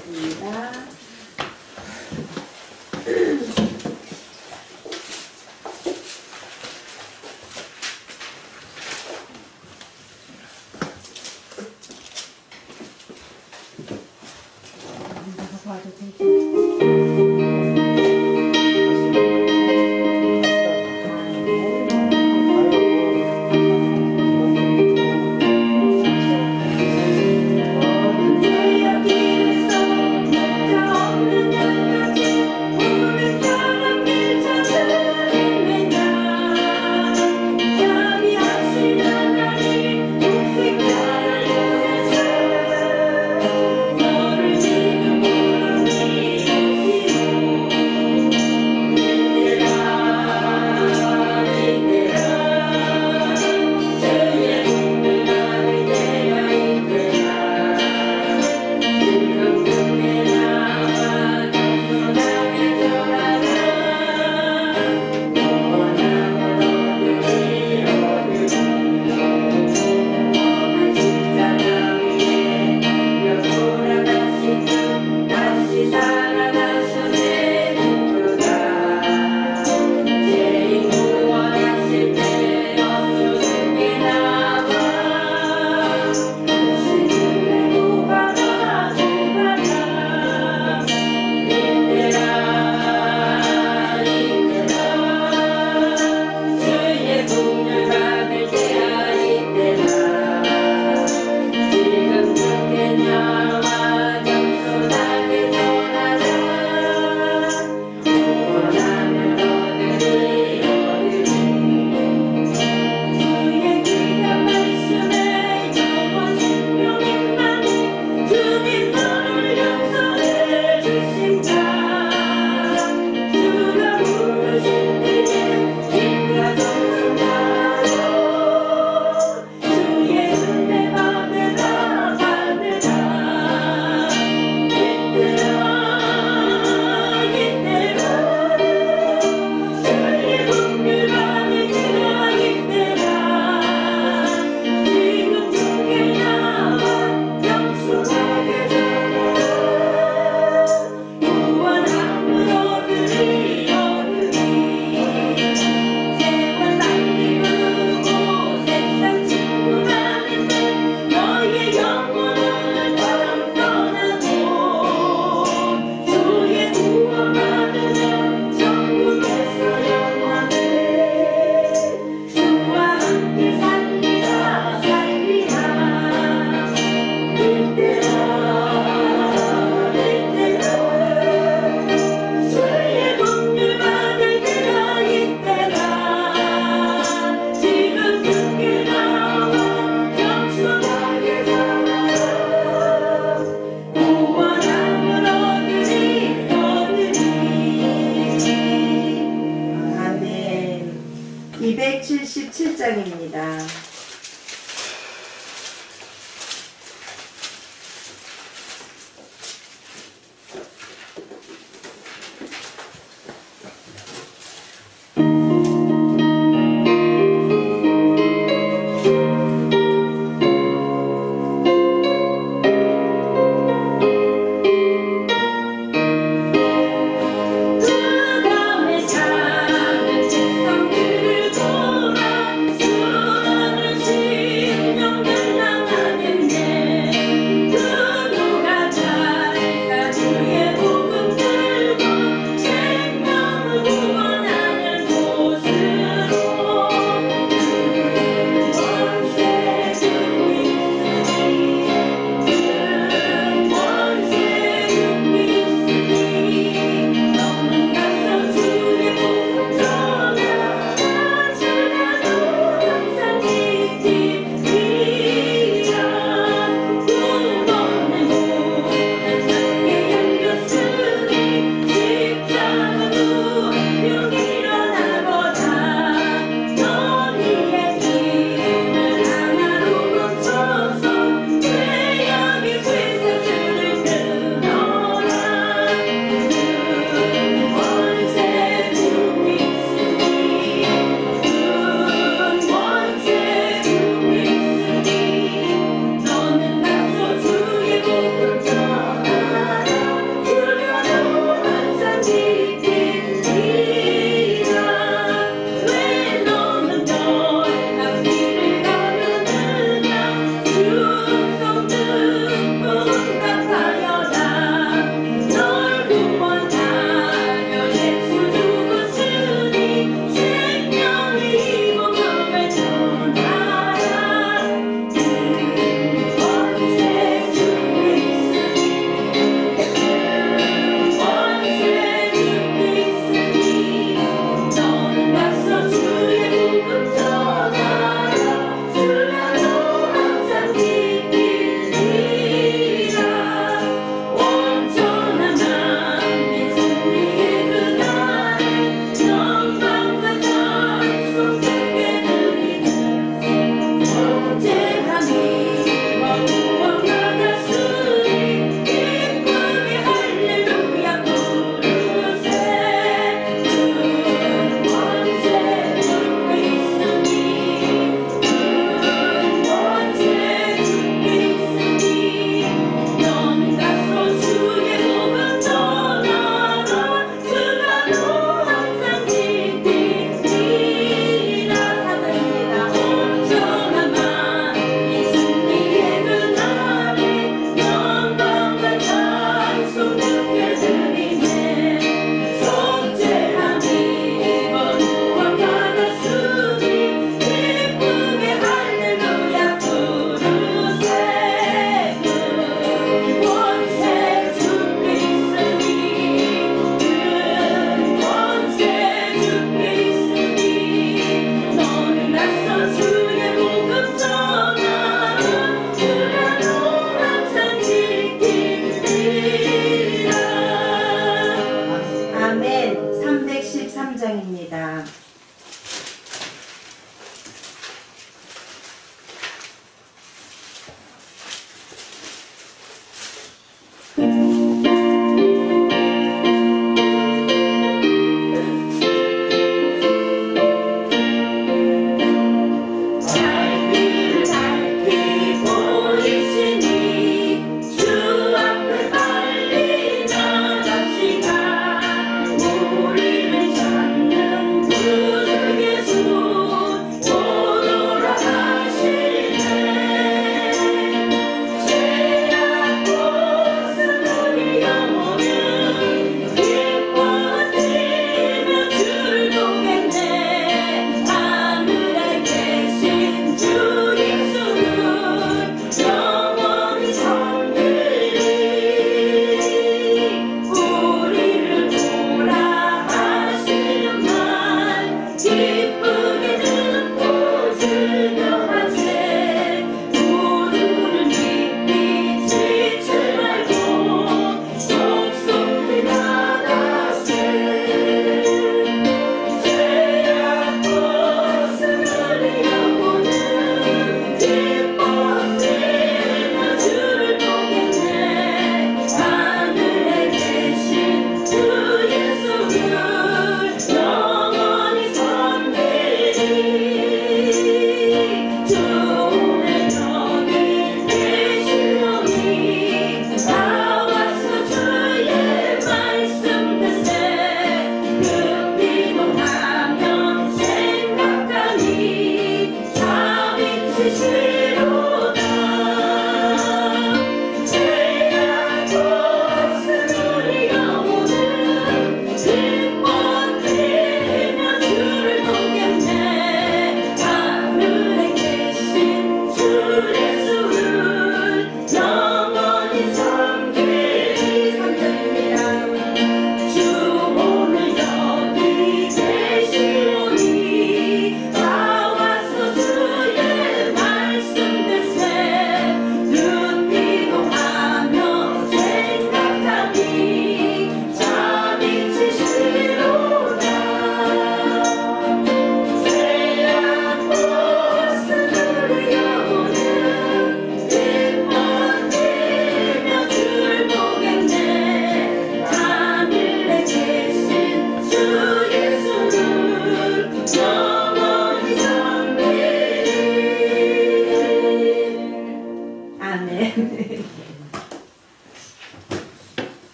드리겠습니다.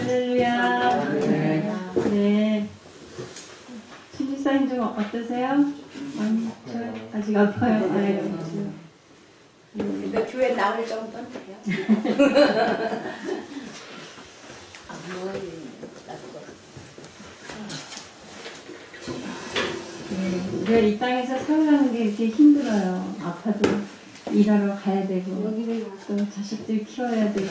할렐루야. 네. 신집사님 좀 어떠세요? 아니, 저 아직 아파요. 아유, 그러니까 교회 나올 정도는 돼요. 우리가 이 땅에서 살아가는 게 이렇게 힘들어요. 아파도 일하러 가야 되고, 또 자식들 키워야 되고,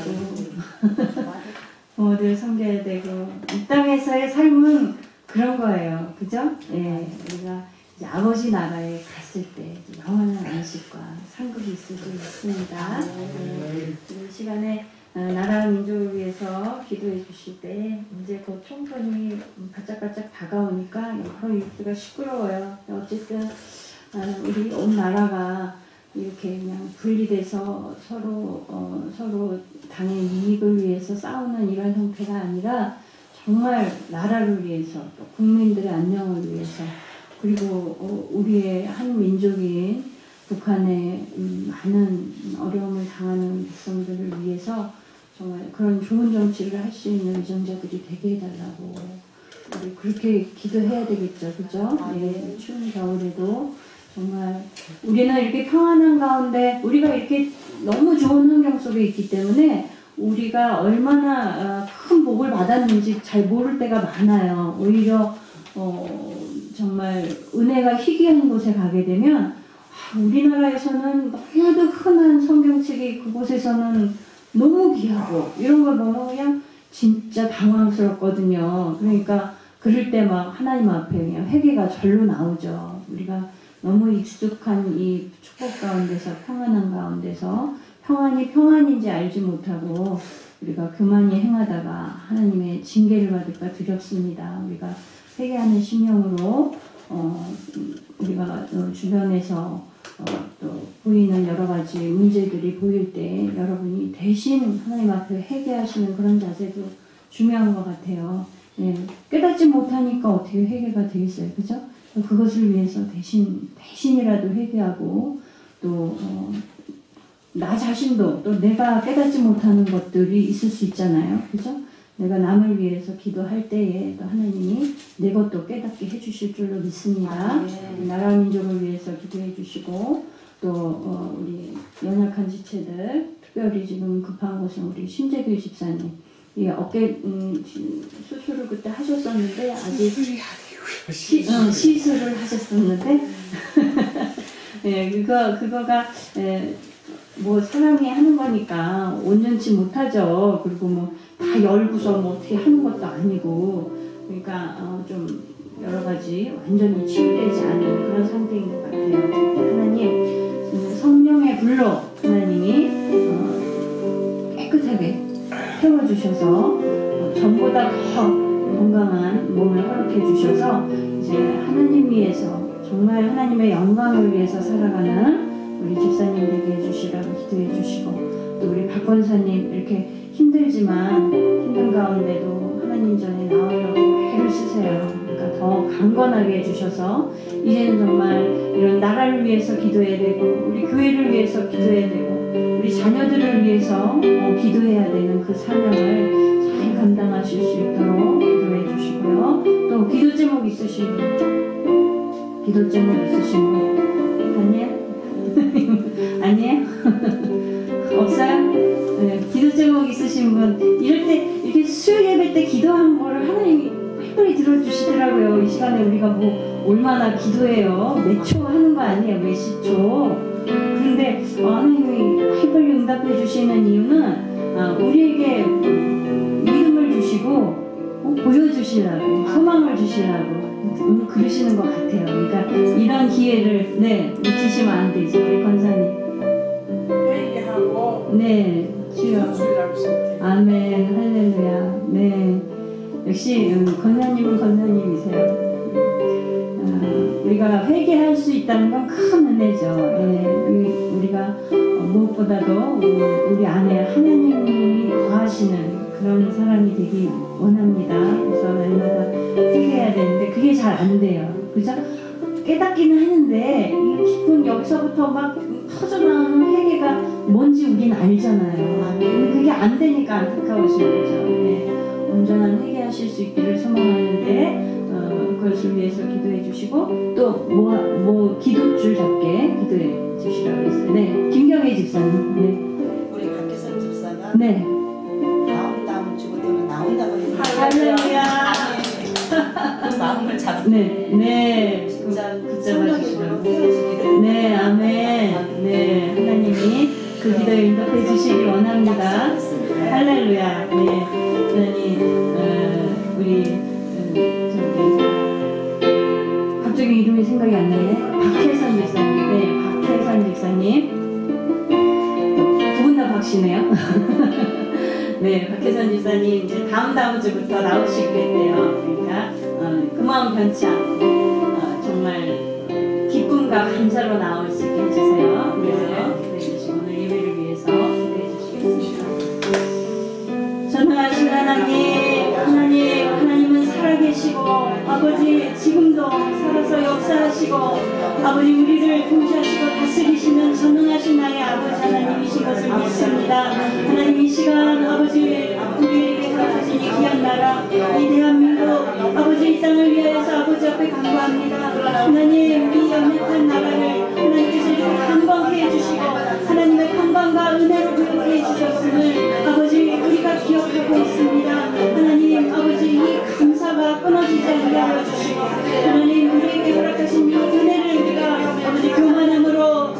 부모들 섬겨야 되고, 이 땅에서의 삶은 그런 거예요. 그죠? 예, 우리가 이제 아버지 나라에 갔을 때 영원한 안식과 상급이 있을 수 있습니다. 이 시간에 나라 민족을 위해서 기도해 주실 때 이제 곧 총선이 바짝바짝 다가오니까 여러 입술가 시끄러워요. 어쨌든 우리 온 나라가 이렇게 그냥 분리돼서 서로 당의 이익을 위해서 싸우는 이런 형태가 아니라 정말 나라를 위해서 또 국민들의 안녕을 위해서 그리고 우리의 한 민족인 북한의 많은 어려움을 당하는 백성들을 위해서 정말 그런 좋은 정치를 할 수 있는 위정자들이 되게 해달라고 우리 그렇게 기도해야 되겠죠, 그죠? 네, 추운 겨울에도 정말 우리는 이렇게 평안한 가운데 우리가 이렇게 너무 좋은 환경 속에 있기 때문에 우리가 얼마나 큰 복을 받았는지 잘 모를 때가 많아요. 오히려 정말 은혜가 희귀한 곳에 가게 되면 우리나라에서는 너무나도 흔한 성경책이 그곳에서는 너무 귀하고 이런 거 너무 그냥 진짜 당황스럽거든요. 그러니까 그럴 때 막 하나님 앞에 그냥 회개가 절로 나오죠. 우리가 너무 익숙한 이 축복 가운데서 평안한 가운데서 평안이 평안인지 알지 못하고 우리가 교만히 행하다가 하나님의 징계를 받을까 두렵습니다. 우리가 회개하는 심령으로 우리가 주변에서 또 보이는 여러 가지 문제들이 보일 때 여러분이 대신 하나님 앞에 회개하시는 그런 자세도 중요한 것 같아요. 예, 깨닫지 못하니까 어떻게 회개가 되겠어요, 그죠? 그것을 위해서 대신이라도 회개하고 또 나 자신도 또 내가 깨닫지 못하는 것들이 있을 수 있잖아요, 그죠? 내가 남을 위해서 기도할 때에 또 하나님이 내 것도 깨닫게 해주실 줄로 믿습니다. 나라 민족을 위해서 기도해 주시고 또 우리 연약한 지체들 특별히 지금 급한 곳은 우리 심재규 집사님 이 어깨 수술을 그때 하셨었는데 아직 시술을 하셨었는데 예, 그거가 뭐 사람이 하는 거니까 온전치 못하죠. 그리고 뭐 다 열고서 뭐 어떻게 하는 것도 아니고 그러니까 좀 여러 가지 완전히 치유되지 않은 그런 상태인 것 같아요. 하나님 성령의 불로 하나님이 깨끗하게 태워주셔서 전보다 더 건강한 몸을 허락해 주셔서 이제 하나님 위해서 정말 하나님의 영광을 위해서 살아가는 우리 집사님 되게 해주시라고 기도해 주시고 또 우리 박 권사님 이렇게 힘들지만 힘든 가운데도 하나님 전에 나오려고 애를 쓰세요. 그러니까 더 강건하게 해주셔서 이제는 정말 이런 나라를 위해서 기도해야 되고 우리 교회를 위해서 기도해야 되고 우리 자녀들을 위해서 기도해야 되는 그 사명을 잘 감당하실 수 있도록 기도해 주시고요. 또 기도 제목 있으신 분? 기도 제목 있으신 분? 아니에요? 아니에요? 없어요? 네, 기도 제목 있으신 분 이럴 때 이렇게 수요일 예배 때 기도하는 거를 하나님이 빨리 들어주시더라고요. 이 시간에 우리가 뭐 얼마나 기도해요? 몇 초 하는 거 아니에요? 몇십 초. 그런데 하나님이 빨리 응답해 주시는 이유는 우리에게 믿음을 주시고 보여주시라고 소망을 주시라고 그러시는 것 같아요. 그러니까 이런 기회를 놓치시면 안 되죠. 우리 권사님. 네, 주여. 아멘, 할렐루야. 네, 역시 권사님은 권사님이세요. 우리가 회개할 수 있다는 건 큰 은혜죠. 우리가 무엇보다도 우리 안에 하나님이 거하시는 그런 사람이 되기 원합니다. 그래서 날마다 회개해야 되는데 그게 잘 안 돼요. 그죠? 깨닫기는 하는데 이 기쁜 여기서부터 막 터져나오는 회개가 뭔지 우리는 알잖아요. 근데 그게 안 되니까 안타까우신 거죠. 온전한 회개하실 수 있기를 소망하는데 그것을 위해서 기도해 주시고 또 기도줄 잡게 기도해 주시라고 했어요. 네, 김경애 집사님. 네. 우리 박혜선 집사가 네. 다음 주고 되면 나온다고 했는데 할렐루야. 그 마음을 잡고 네. 진짜 붙잡아 주시고. 깨어지기를 네, 아멘. 네, 하나님이 그 기도에 응답해 주시길 원합니다. 할렐루야. 네, 하나님, 우리 갑자기 이름이 생각이 안 나네. 박혜선 집사님. 네, 박혜선 집사님. 두 분 다 박씨네요. 네, 박혜선 집사님 이제 다음 주부터 나오시겠대요. 그러니까 그 마음 변치 않고 정말 기쁨과 감사로 나올 수 있게 해주세요. 그래서 기도해 주시고 오늘 예배를 위해서 기도해 주시겠습니다. 전능하신 하나님은 살아계시고 아버지 지금도 살아서 역사하시고 아버지 우리를 통치하시고 다스리시는 전능하신 나의 아버지 하나님이신 것을 믿습니다. 하나님 이 시간 아버지 우리에게 허락하신 이 귀한 나라 이 대한민국 아버지 이 땅을 위하여서 아버지 앞에 간구합니다. 하나님 우리 연약한 나라를 하나님께서 이렇게 강건케 해주시고 하나님의 평강과 은혜로 부여케 해주셨음을 아버지 우리가 기억하고 있습니다. 하나님 아버지 이 감사가 끊어지지 않게 하여 주시고 하나님 우리에게 허락하신 이 은혜를 우리가 아버지 교만함으로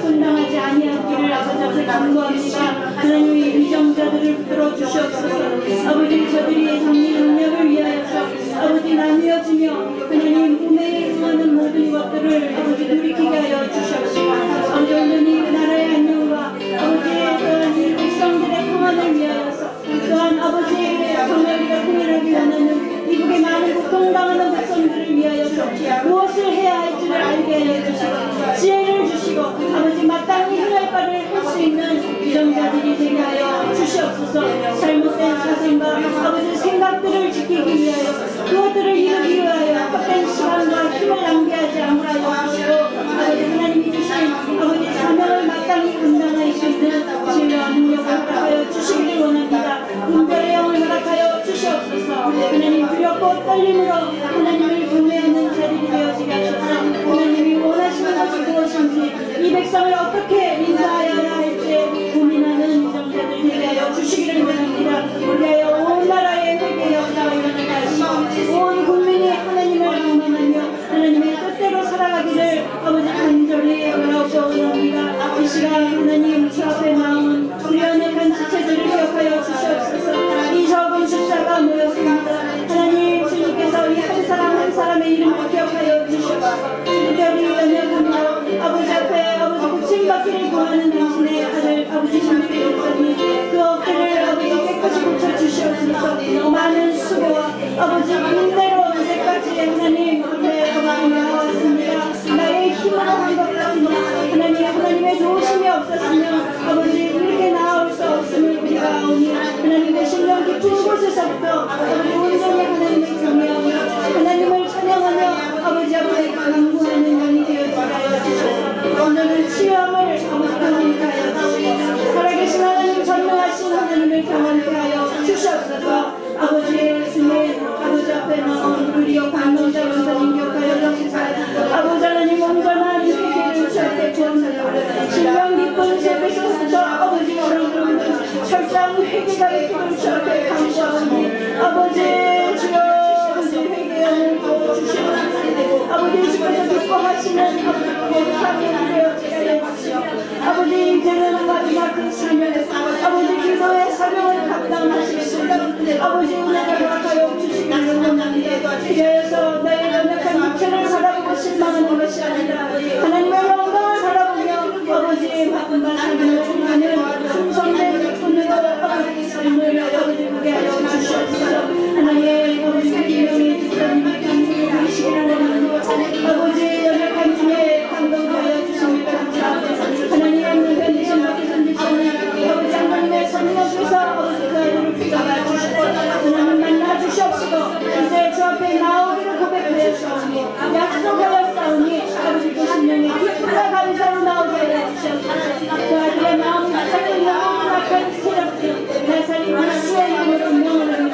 손당하지 아니하기를 아버지 앞에 간구합니다. 하나님 이 위정자들을 붙들어 주시옵소서. 아버지 저들이 정리능력을 위하여서 아버지 나누어지며 하나님 꿈에 응하는 모든 것들을 아버지 누리게 하여 주시옵시고 아버지 온전히 그 나라의 안녕과 아버지의 또한 이 백성들의 평안을 위하여서 또한 아버지의 정말 우리가 통일하기 원하는 미국의 많은 고통당하는 백성들을 위하여서 무엇을 해야 할지를 알게 하여 주시고 지혜를 주시고 아버지 마땅히 행할 바를 할 수 있는 위정자들이 되게 하여 주시옵소서. 잘못된 사상과 아버지 생각들을 지키기 위하여 그것들을 이루기 위하여 헛된 시간과 힘을 낭비하지 않게 하여 주시고 아버지 하나님이 주신 아버지 사명을 마땅히 감당할 수 있는 지혜와 능력을 허락하여 주시기를 원합니다. 은별의 영을 허락하여 주시옵소서. 하나님 두렵고 떨림으로 하나님을 경외하는 자들이 되어지게 하셔서 하나님이 원하시는 것이 무엇인지 이 백성을 어떻게 인도하여야 할지 고민하는 위정자들 되게 하여 주시기를 원합니다. 우리하여 온 나라의 회개 역사가 일어나게 하시고 온 국민이 하나님을 경험하며 하나님의 뜻대로 살아가기를 아버지 간절히 원하옵소이다. 이 시간 하나님 주 앞에 나온 우리 연약한 지체들을 기억하여 주시옵소서. 이 적은 숫자가 모였습니다. 하나님 주님께서 이 한 사람 한 사람의 이름을 기억하여 주시옵소서. 특별히 연약하며 아버지 앞에 아버지 고침받기를 구하는 당신의 아들 아버지 신비의 목사님 그 어깨를 아버지 깨끗이 고쳐주시옵소서. 많은 수고와 아버지 인내로 이제까지 하나님 앞에 아버지 나왔습니다. 나의 힘으로 한 것 같으나 하나님의 도우심이 없었으면 아버지 이렇게 나올 수 없음을 우리가 아오니 하나님의 신령 깊은 곳에서부터 아버지 온전히 하나님을 경외하며 하나님을 찬양하며 아버지 앞에 간구하는 영이 되어지게 하여 주셔서 온전한 치유함을 아버지 경험케 하여 주시고 살아계신 하나님 전능하신 하나님을 경험케 하여 주시옵소서. 아버지의 주님 아버지 앞에 나온 우리요 강동자 원사님 기억하여 주시사 아버지 하나님 온전한 회개를 주앞에 구원하여 신령 기쁜 세배서부터 아버지 여러분 철저한 회개가 있기를 주앞에 강구하오니 아버지 주여 아버지 회개를 주시옵소서. 아버지 주께서 기뻐하시는 아버지 거룩함이 되어지게 하여 주시옵소서. 아버지 이제는 마지막 그 사명 아버지 기도의 사명을 감당하시겠습니다. 아버지 은혜를 허락하여 주시기를 원합니다. 이제서 나의 연약한 육체를 바라보고 실망하는 것이 아니라 하나님의 영광을 바라보며 아버지의 바쁜바 삶을 충만하는 충성된 분으로 아버지의 삶을 아버지 보게 하여 주시옵소서. 하나님의 아버지 기념의 집사님의 감동을 하시기를 원합니다. 아버지의 연약한 중에 감동하여 주시길 감사합니다. 하나님의 편지신 박혜선 집사님 아버지 하나님의 성령께서 아버지 그 아이들을 붙잡아 주시고 하나님 만나 주시옵시고 이제 주 앞에 나오기를 고백하여 싸우니 약속하여 싸우니 아버지 그 심령이 기쁨과 감사로 나오게 하여 주시옵소서. 그 아들의 마음 같은 영혼을 약한 세력들 나사리 예수의 이름으로 명하노니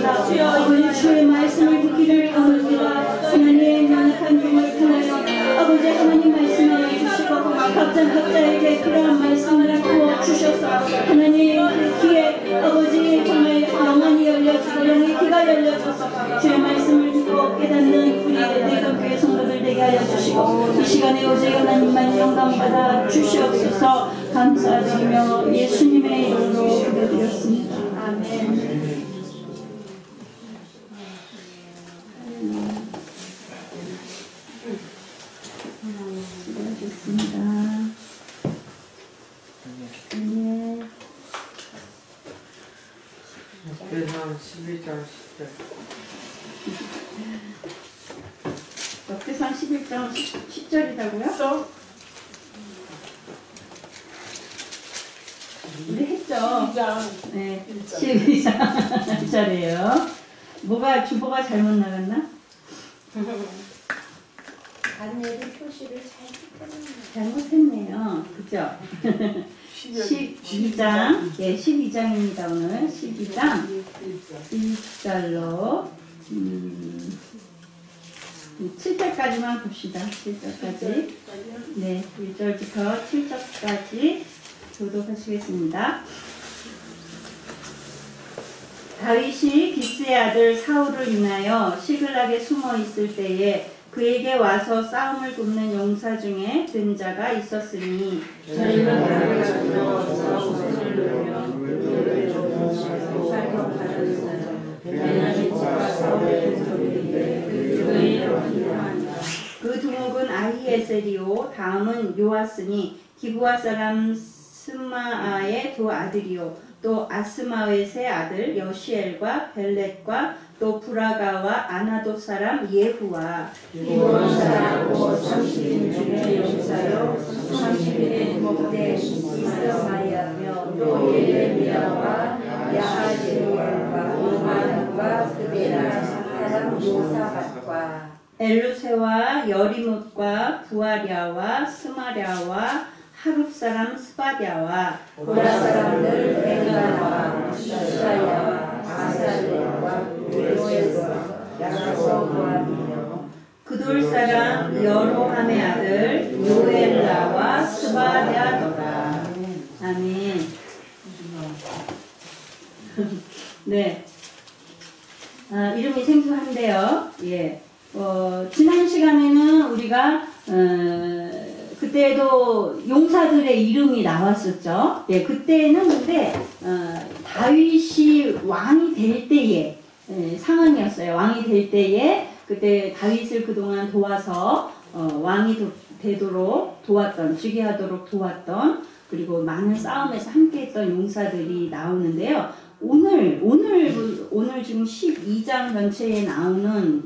아버지 주의 말씀을 듣기를 원합니다. 하나님의 연약한 종을 통하여 아버지 하나님 말씀을 주시고 각자에게 필요한 말씀을 부어 주셔서 하나님 그 귀에 아버지 정말 영안이 열려주고 영의 귀가 열려줘서 주의 말씀을 듣고 깨닫는 우리 내감교회 성도들 되게 하여 주시고 이 시간에 오직 하나님만 영광 받아 주시옵소서. 감사드리며 예수님의 이름으로 기도드렸습니다. 아멘. 수고하셨습니다. 네. 역대상 11장 10절. 역대상 11장 10절이라고요? 우리 했죠? 네, 12장 1절이에요. 뭐가 주보가 잘못 나갔나? 다니엘이 표시를 잘못했네요. 그죠? 12장, 예, 12장입니다. 오늘 12장 1절로 7절까지만 봅시다. 7절까지. 네, 1절부터 7절까지 교독하시겠습니다. 다윗이 기스의 아들 사울을 인하여 시글락에 숨어 있을 때에 그에게 와서 싸움을 돕는 용사 중에 든 자가 있었으니 그 두목은 아히에셀이요 다음은 요아스니 기브아 사람 스마아의 두 아들이요 또 아스마웻의 아들 여시엘과 벨렛과 또 브라가와 아나도 사람 예후와 기브온 사람 30인 중에 용사요 30인의 두목대 이스마야며 또 예레미야와 야하제엘과 요한과 그베라 사람 요사밭과 엘루세와 여리못과 부아랴와 스마랴와 하룹 사람 스바랴와 고라 사람들 벤가와 시샤야와 아사엘과 요엘과 야소보아니며 그돌 사람 여로함의 아들 요엘라와 스바랴더라. 아멘. 네. 이름이 생소한데요. 예. 지난 시간에는 우리가 그때도 용사들의 이름이 나왔었죠. 예, 그때는 근데 다윗이 왕이 될 때의 상황이었어요. 왕이 될 때에 그때 다윗을 그동안 도와서 왕이 되도록 도왔던, 즉위하도록 도왔던, 그리고 많은 싸움에서 함께했던 용사들이 나오는데요. 오늘 지금 12장 전체에 나오는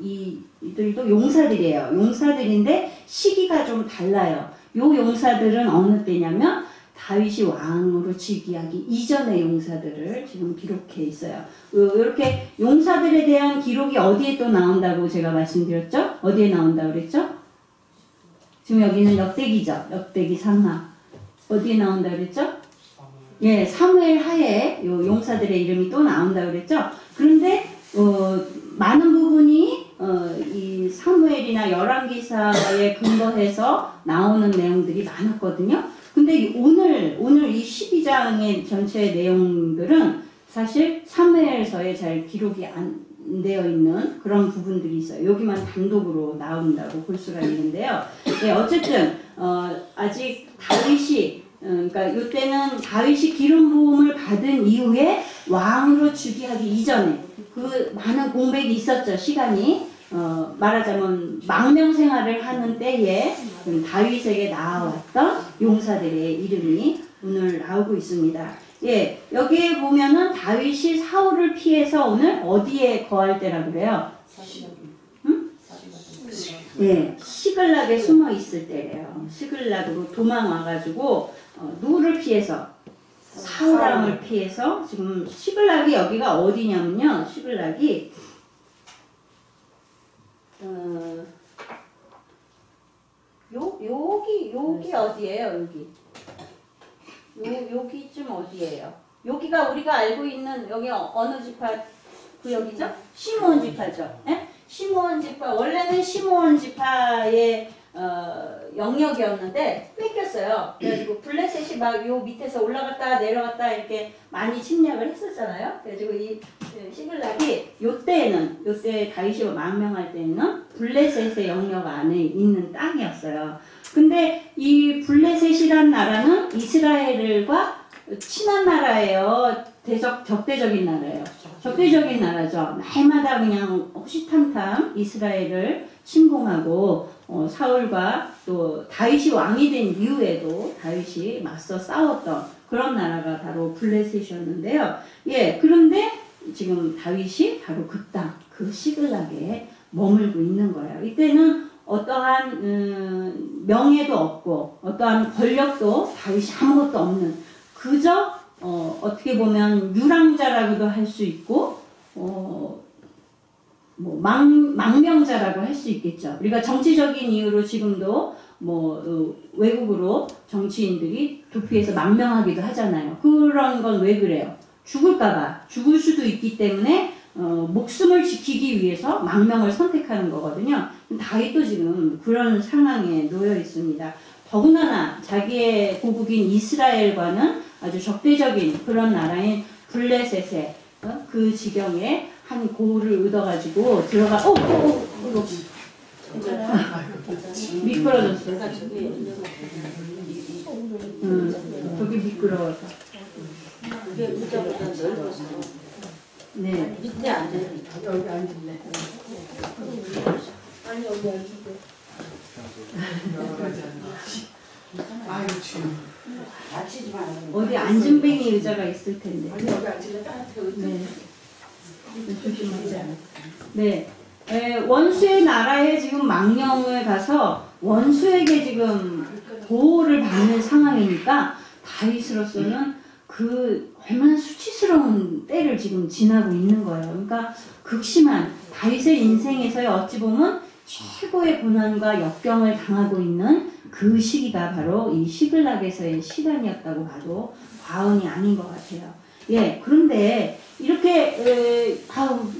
이들도 용사들이에요. 용사들인데 시기가 좀 달라요. 요 용사들은 어느 때냐면 다윗이 왕으로 즉위하기 이전의 용사들을 지금 기록해 있어요. 이렇게 용사들에 대한 기록이 어디에 또 나온다고 제가 말씀드렸죠? 어디에 나온다고 그랬죠? 지금 여기는 역대기죠. 역대기 3하. 어디에 나온다고 그랬죠? 예, 사무엘 하에 요 용사들의 이름이 또 나온다고 그랬죠? 그런데 많은 부분이 이 사무엘이나 열왕기사에 근거해서 나오는 내용들이 많았거든요. 근데 오늘 이 12장의 전체 내용들은 사실 사무엘서에 잘 기록이 안 되어 있는 그런 부분들이 있어요. 여기만 단독으로 나온다고 볼 수가 있는데요. 예, 어쨌든 아직 다윗이 그러니까 이때는 다윗이 기름 부음을 받은 이후에 왕으로 즉위하기 이전에 그 많은 공백이 있었죠. 시간이 말하자면 망명 생활을 하는 때에 다윗에게 나왔던 용사들의 이름이 오늘 나오고 있습니다. 예, 여기에 보면은 다윗이 사울을 피해서 오늘 어디에 거할 때라 그래요? 응? 예, 시글락에 숨어 있을 때래요. 시글락으로 도망와가지고 누구를 피해서? 사울왕을 피해서 지금 시글락이 여기가 어디냐면요. 시글락이 여기 어디예요? 여기쯤 어디예요? 여기가 우리가 알고 있는 여기 어느 지파 구역이죠? 시므온 지파죠. 예? 시므온 지파, 원래는 시므온 지파의 영역이었는데 뺏겼어요. 그래가지고 블레셋이 막 요 밑에서 올라갔다 내려갔다 이렇게 많이 침략을 했었잖아요. 그래가지고 이 시글락이 요때 다윗이 망명할 때는 블레셋의 영역 안에 있는 땅이었어요. 근데 이 블레셋이란 나라는 이스라엘과 친한 나라예요. 적대적인 나라예요. 적대적인 나라죠. 날마다 그냥 호시탐탐 이스라엘을 침공하고 사울과 또 다윗이 왕이 된 이후에도 다윗이 맞서 싸웠던 그런 나라가 바로 블레셋이었는데요. 예, 그런데 지금 다윗이 바로 그 땅, 그 시글락에 머물고 있는 거예요. 이때는 어떠한 명예도 없고 어떠한 권력도 다윗이 아무것도 없는 그저 어떻게 보면 유랑자라고도 할 수 있고 망명자라고 할 수 있겠죠. 우리가 정치적인 이유로 지금도 외국으로 정치인들이 도피해서 망명하기도 하잖아요. 그런 건 왜 그래요? 죽을까봐, 죽을 수도 있기 때문에 목숨을 지키기 위해서 망명을 선택하는 거거든요. 다윗도 지금 그런 상황에 놓여 있습니다. 더군다나 자기의 고국인 이스라엘과는 아주 적대적인 그런 나라인 블레셋의 그 지경에 한 고을을 얻어가지고 들어가 미끄러졌어. 저기 미끄러워서. 그게 의자보다 넓어서 네. 밑에 앉아. 여기 앉을래. 아니 여기 앉을게. 아유 주여. 다치지 말고. 어디 안전뱅이 의자가 있을 텐데. 아니 여기 앉을래? 따뜻해. 네. 조심하세요. 네. 원수의 나라에 지금 망령을 가서 원수에게 지금 보호를 받는 상황이니까 다윗으로서는 그 얼마나 수치스러운 때를 지금 지나고 있는 거예요. 그러니까 극심한 다윗의 인생에서의 어찌 보면 최고의 고난과 역경을 당하고 있는 그 시기가 바로 이 시글락에서의 시간이었다고 봐도 과언이 아닌 것 같아요. 예, 그런데 이렇게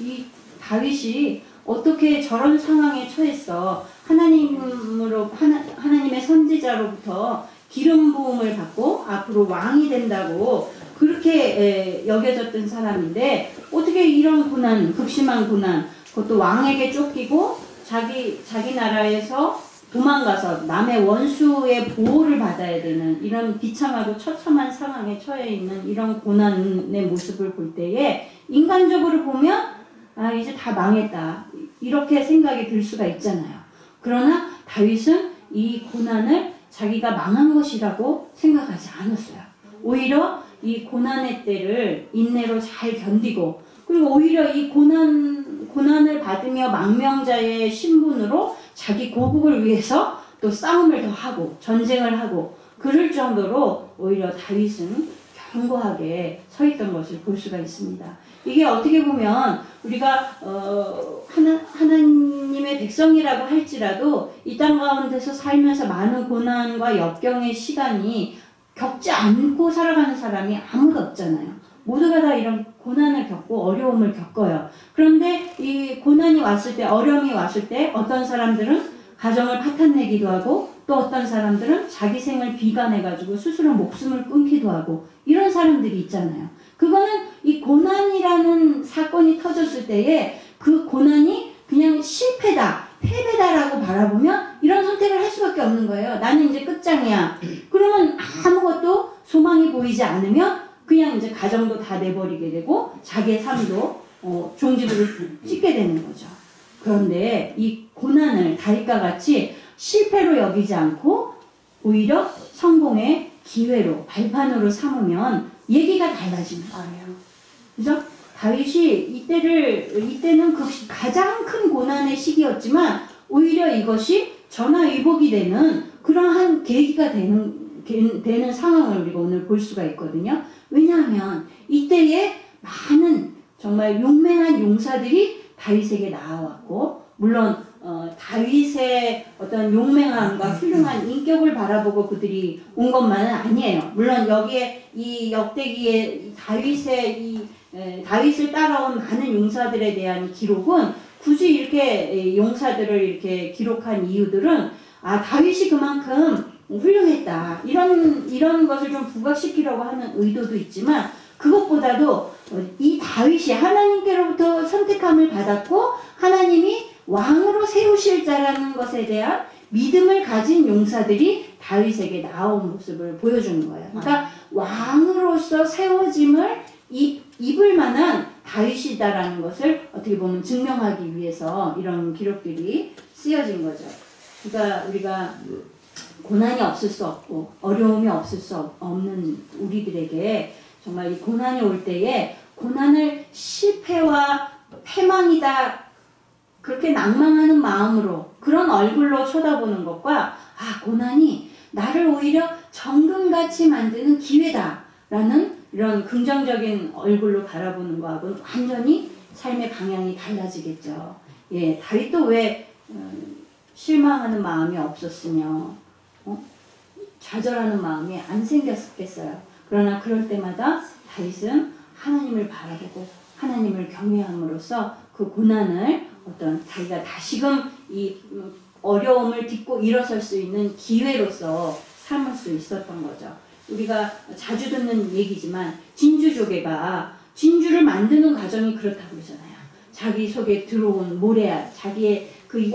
이 다윗이 어떻게 저런 상황에 처했어? 하나님의 선지자로부터 기름 부음을 받고 앞으로 왕이 된다고 그렇게 여겨졌던 사람인데 어떻게 이런 고난, 극심한 고난, 그것도 왕에게 쫓기고 자기 나라에서 도망가서 남의 원수의 보호를 받아야 되는 이런 비참하고 처참한 상황에 처해 있는 이런 고난의 모습을 볼 때에 인간적으로 보면 이제 다 망했다 이렇게 생각이 들 수가 있잖아요. 그러나 다윗은 이 고난을 자기가 망한 것이라고 생각하지 않았어요. 오히려 이 고난의 때를 인내로 잘 견디고 그리고 오히려 이 고난을 받으며 망명자의 신분으로 자기 고국을 위해서 또 싸움을 더 하고 전쟁을 하고 그럴 정도로 오히려 다윗은 견고하게 서 있던 것을 볼 수가 있습니다. 이게 어떻게 보면 우리가 하나님의 백성이라고 할지라도 이 땅 가운데서 살면서 많은 고난과 역경의 시간이 겪지 않고 살아가는 사람이 아무도 없잖아요. 모두가 다 이런 고난을 겪고 어려움을 겪어요. 그런데 이 고난이 왔을 때, 어려움이 왔을 때 어떤 사람들은 가정을 파탄내기도 하고 또 어떤 사람들은 자기 생을 비관해가지고 스스로 목숨을 끊기도 하고 이런 사람들이 있잖아요. 그거는 이 고난이라는 사건이 터졌을 때에 그 고난이 그냥 실패다, 패배다라고 바라보면 이런 선택을 할 수밖에 없는 거예요. 나는 이제 끝장이야. 그러면 아무것도 소망이 보이지 않으면 그냥 이제 가정도 다 내버리게 되고 자기의 삶도 종지부를 찍게 되는 거죠. 그런데 이 고난을 다윗과 같이 실패로 여기지 않고 오히려 성공의 기회로 발판으로 삼으면 얘기가 달라지는 거예요. 그죠? 다윗이 이때는 가장 큰 고난의 시기였지만 오히려 이것이 전화위복이 되는 그러한 계기가 되는 상황을 우리가 오늘 볼 수가 있거든요. 왜냐하면 이때에 많은 정말 용맹한 용사들이 다윗에게 나와왔고 물론 다윗의 어떤 용맹함과 훌륭한 인격을 바라보고 그들이 온 것만은 아니에요. 물론 여기에 이 역대기에 다윗을 따라온 많은 용사들에 대한 기록은 굳이 이렇게 용사들을 이렇게 기록한 이유들은 다윗이 그만큼 훌륭했다. 이런 것을 좀 부각시키려고 하는 의도도 있지만 그것보다도 이 다윗이 하나님께로부터 선택함을 받았고 하나님이 왕으로 세우실 자라는 것에 대한 믿음을 가진 용사들이 다윗에게 나온 모습을 보여주는 거예요. 그러니까 왕으로서 세워짐을 입을 만한 다윗이다라는 것을 어떻게 보면 증명하기 위해서 이런 기록들이 쓰여진 거죠. 그러니까 우리가 고난이 없을 수 없고 어려움이 없을 수 없는 우리들에게 정말 이 고난이 올 때에 고난을 실패와 패망이다 그렇게 낭망하는 마음으로 그런 얼굴로 쳐다보는 것과 고난이 나를 오히려 정금같이 만드는 기회다라는 이런 긍정적인 얼굴로 바라보는 거하고는 완전히 삶의 방향이 달라지겠죠. 예, 다윗도 왜 실망하는 마음이 없었으며 좌절하는 마음이 안 생겼겠어요. 그러나 그럴 때마다 다윗은 하나님을 바라보고 하나님을 경외함으로써 그 고난을 어떤 자기가 다시금 이 어려움을 딛고 일어설 수 있는 기회로서 삼을 수 있었던 거죠. 우리가 자주 듣는 얘기지만 진주조개가 진주를 만드는 과정이 그렇다고 그러잖아요. 자기 속에 들어온 모래알, 자기의 그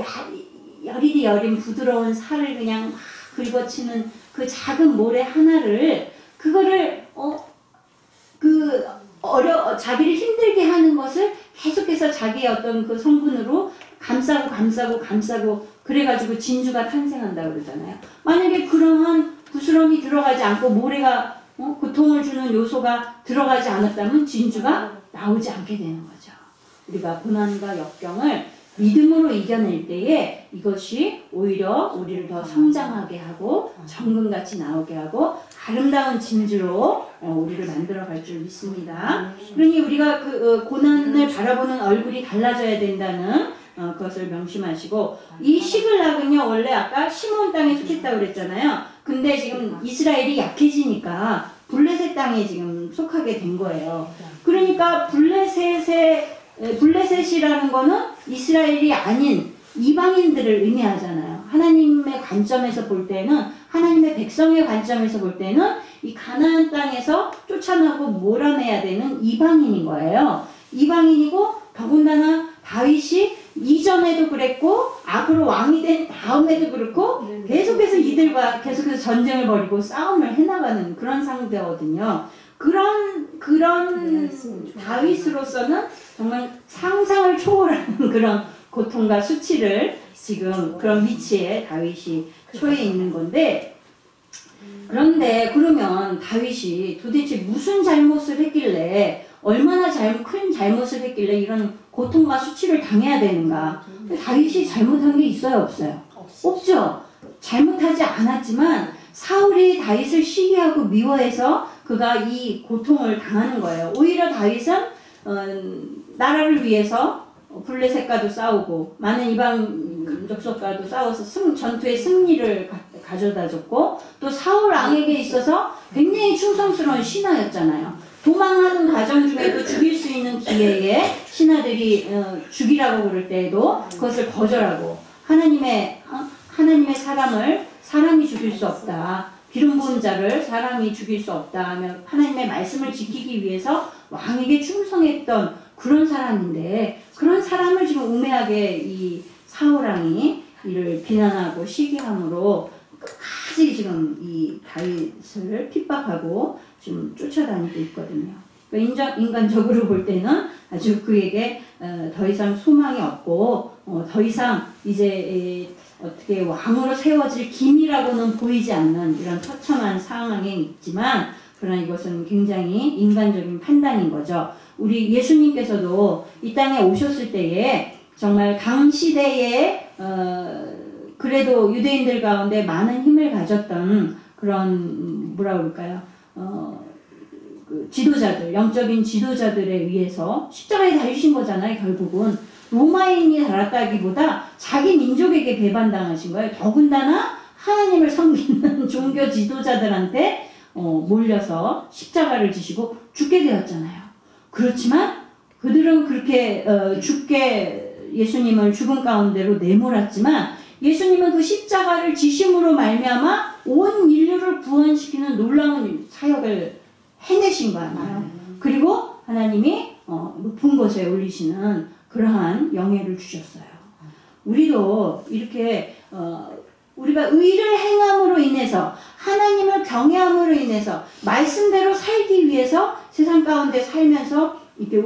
여리디 여린 부드러운 살을 그냥 막 긁어치는 그 작은 모래 하나를 그거를 자기를 힘들게 하는 것을 계속해서 자기의 어떤 그 성분으로 감싸고 그래가지고 진주가 탄생한다고 그러잖아요. 만약에 그러한 부스럼이 들어가지 않고 모래가 고통을 주는 요소가 들어가지 않았다면 진주가 나오지 않게 되는 거죠. 우리가 고난과 역경을 믿음으로 이겨낼 때에 이것이 오히려 우리를 더 성장하게 하고 정금같이 나오게 하고 아름다운 진주로 우리를 만들어갈 줄 믿습니다. 그러니 우리가 그 고난을 바라보는 얼굴이 달라져야 된다는 그것을 명심하시고 이 시글락은요 원래 아까 시몬 땅에 속했다고 그랬잖아요. 근데 지금 이스라엘이 약해지니까 블레셋 땅에 지금 속하게 된 거예요. 그러니까 블레셋이라는 거는 이스라엘이 아닌 이방인들을 의미하잖아요. 하나님의 관점에서 볼 때는 하나님의 백성의 관점에서 볼 때는 이 가나안 땅에서 쫓아나고 몰아내야 되는 이방인인 거예요. 이방인이고 더군다나 다윗이 이전에도 그랬고 앞으로 왕이 된 다음에도 그렇고 계속해서 이들과 계속해서 전쟁을 벌이고 싸움을 해나가는 그런 상대거든요. 그런 다윗으로서는 정말 상상을 초월하는 그런 고통과 수치를 지금 그런 위치에 다윗이 처해 있는 건데 그런데 그러면 다윗이 도대체 무슨 잘못을 했길래 얼마나 큰 잘못을 했길래 이런 고통과 수치를 당해야 되는가? 다윗이 잘못한 게 있어요, 없어요? 없죠. 잘못하지 않았지만 사울이 다윗을 시기하고 미워해서 그가 이 고통을 당하는 거예요. 오히려 다윗은 나라를 위해서 블레셋과도 싸우고 많은 이방 족속과도 싸워서 전투의 승리를 가져다 줬고 또 사울 왕에게 있어서 굉장히 충성스러운 신하였잖아요. 도망하는 과정 중에도 죽일 수 있는 기회에 신하들이 죽이라고 그럴 때에도 그것을 거절하고 하나님의 사람을 사람이 죽일 수 없다. 기름 부은 자를 사람이 죽일 수 없다 하며 하나님의 말씀을 지키기 위해서 왕에게 충성했던 그런 사람인데 그런 사람을 지금 우매하게 이 사울왕이 이를 비난하고 시기함으로 끝까지 지금 이 다윗을 핍박하고 지금 쫓아다니고 있거든요. 그러니까 인간적으로 볼 때는 아주 그에게 더 이상 소망이 없고 더 이상 이제 어떻게 왕으로 세워질 기미라고는 보이지 않는 이런 처참한 상황에 있지만 그러나 이것은 굉장히 인간적인 판단인 거죠. 우리 예수님께서도 이 땅에 오셨을 때에 정말 당시대에 그래도 유대인들 가운데 많은 힘을 가졌던 그런 뭐라 그럴까요? 그 지도자들, 영적인 지도자들에 의해서 십자가에 달리신 거잖아요. 결국은 로마인이 달았다기보다 자기 민족에게 배반당하신 거예요. 더군다나 하나님을 섬기는 종교 지도자들한테 몰려서 십자가를 지시고 죽게 되었잖아요. 그렇지만 그들은 그렇게 예수님을 죽음 가운데로 내몰았지만 예수님은 그 십자가를 지심으로 말미암아 온 인류를 구원시키는 놀라운 사역을 해내신 거예요. 그리고 하나님이 높은 곳에 올리시는 그러한 영예를 주셨어요. 우리도 이렇게 우리가 의를 행함으로 인해서 하나님을 경외함으로 인해서 말씀대로 살기 위해서 세상 가운데 살면서 이렇게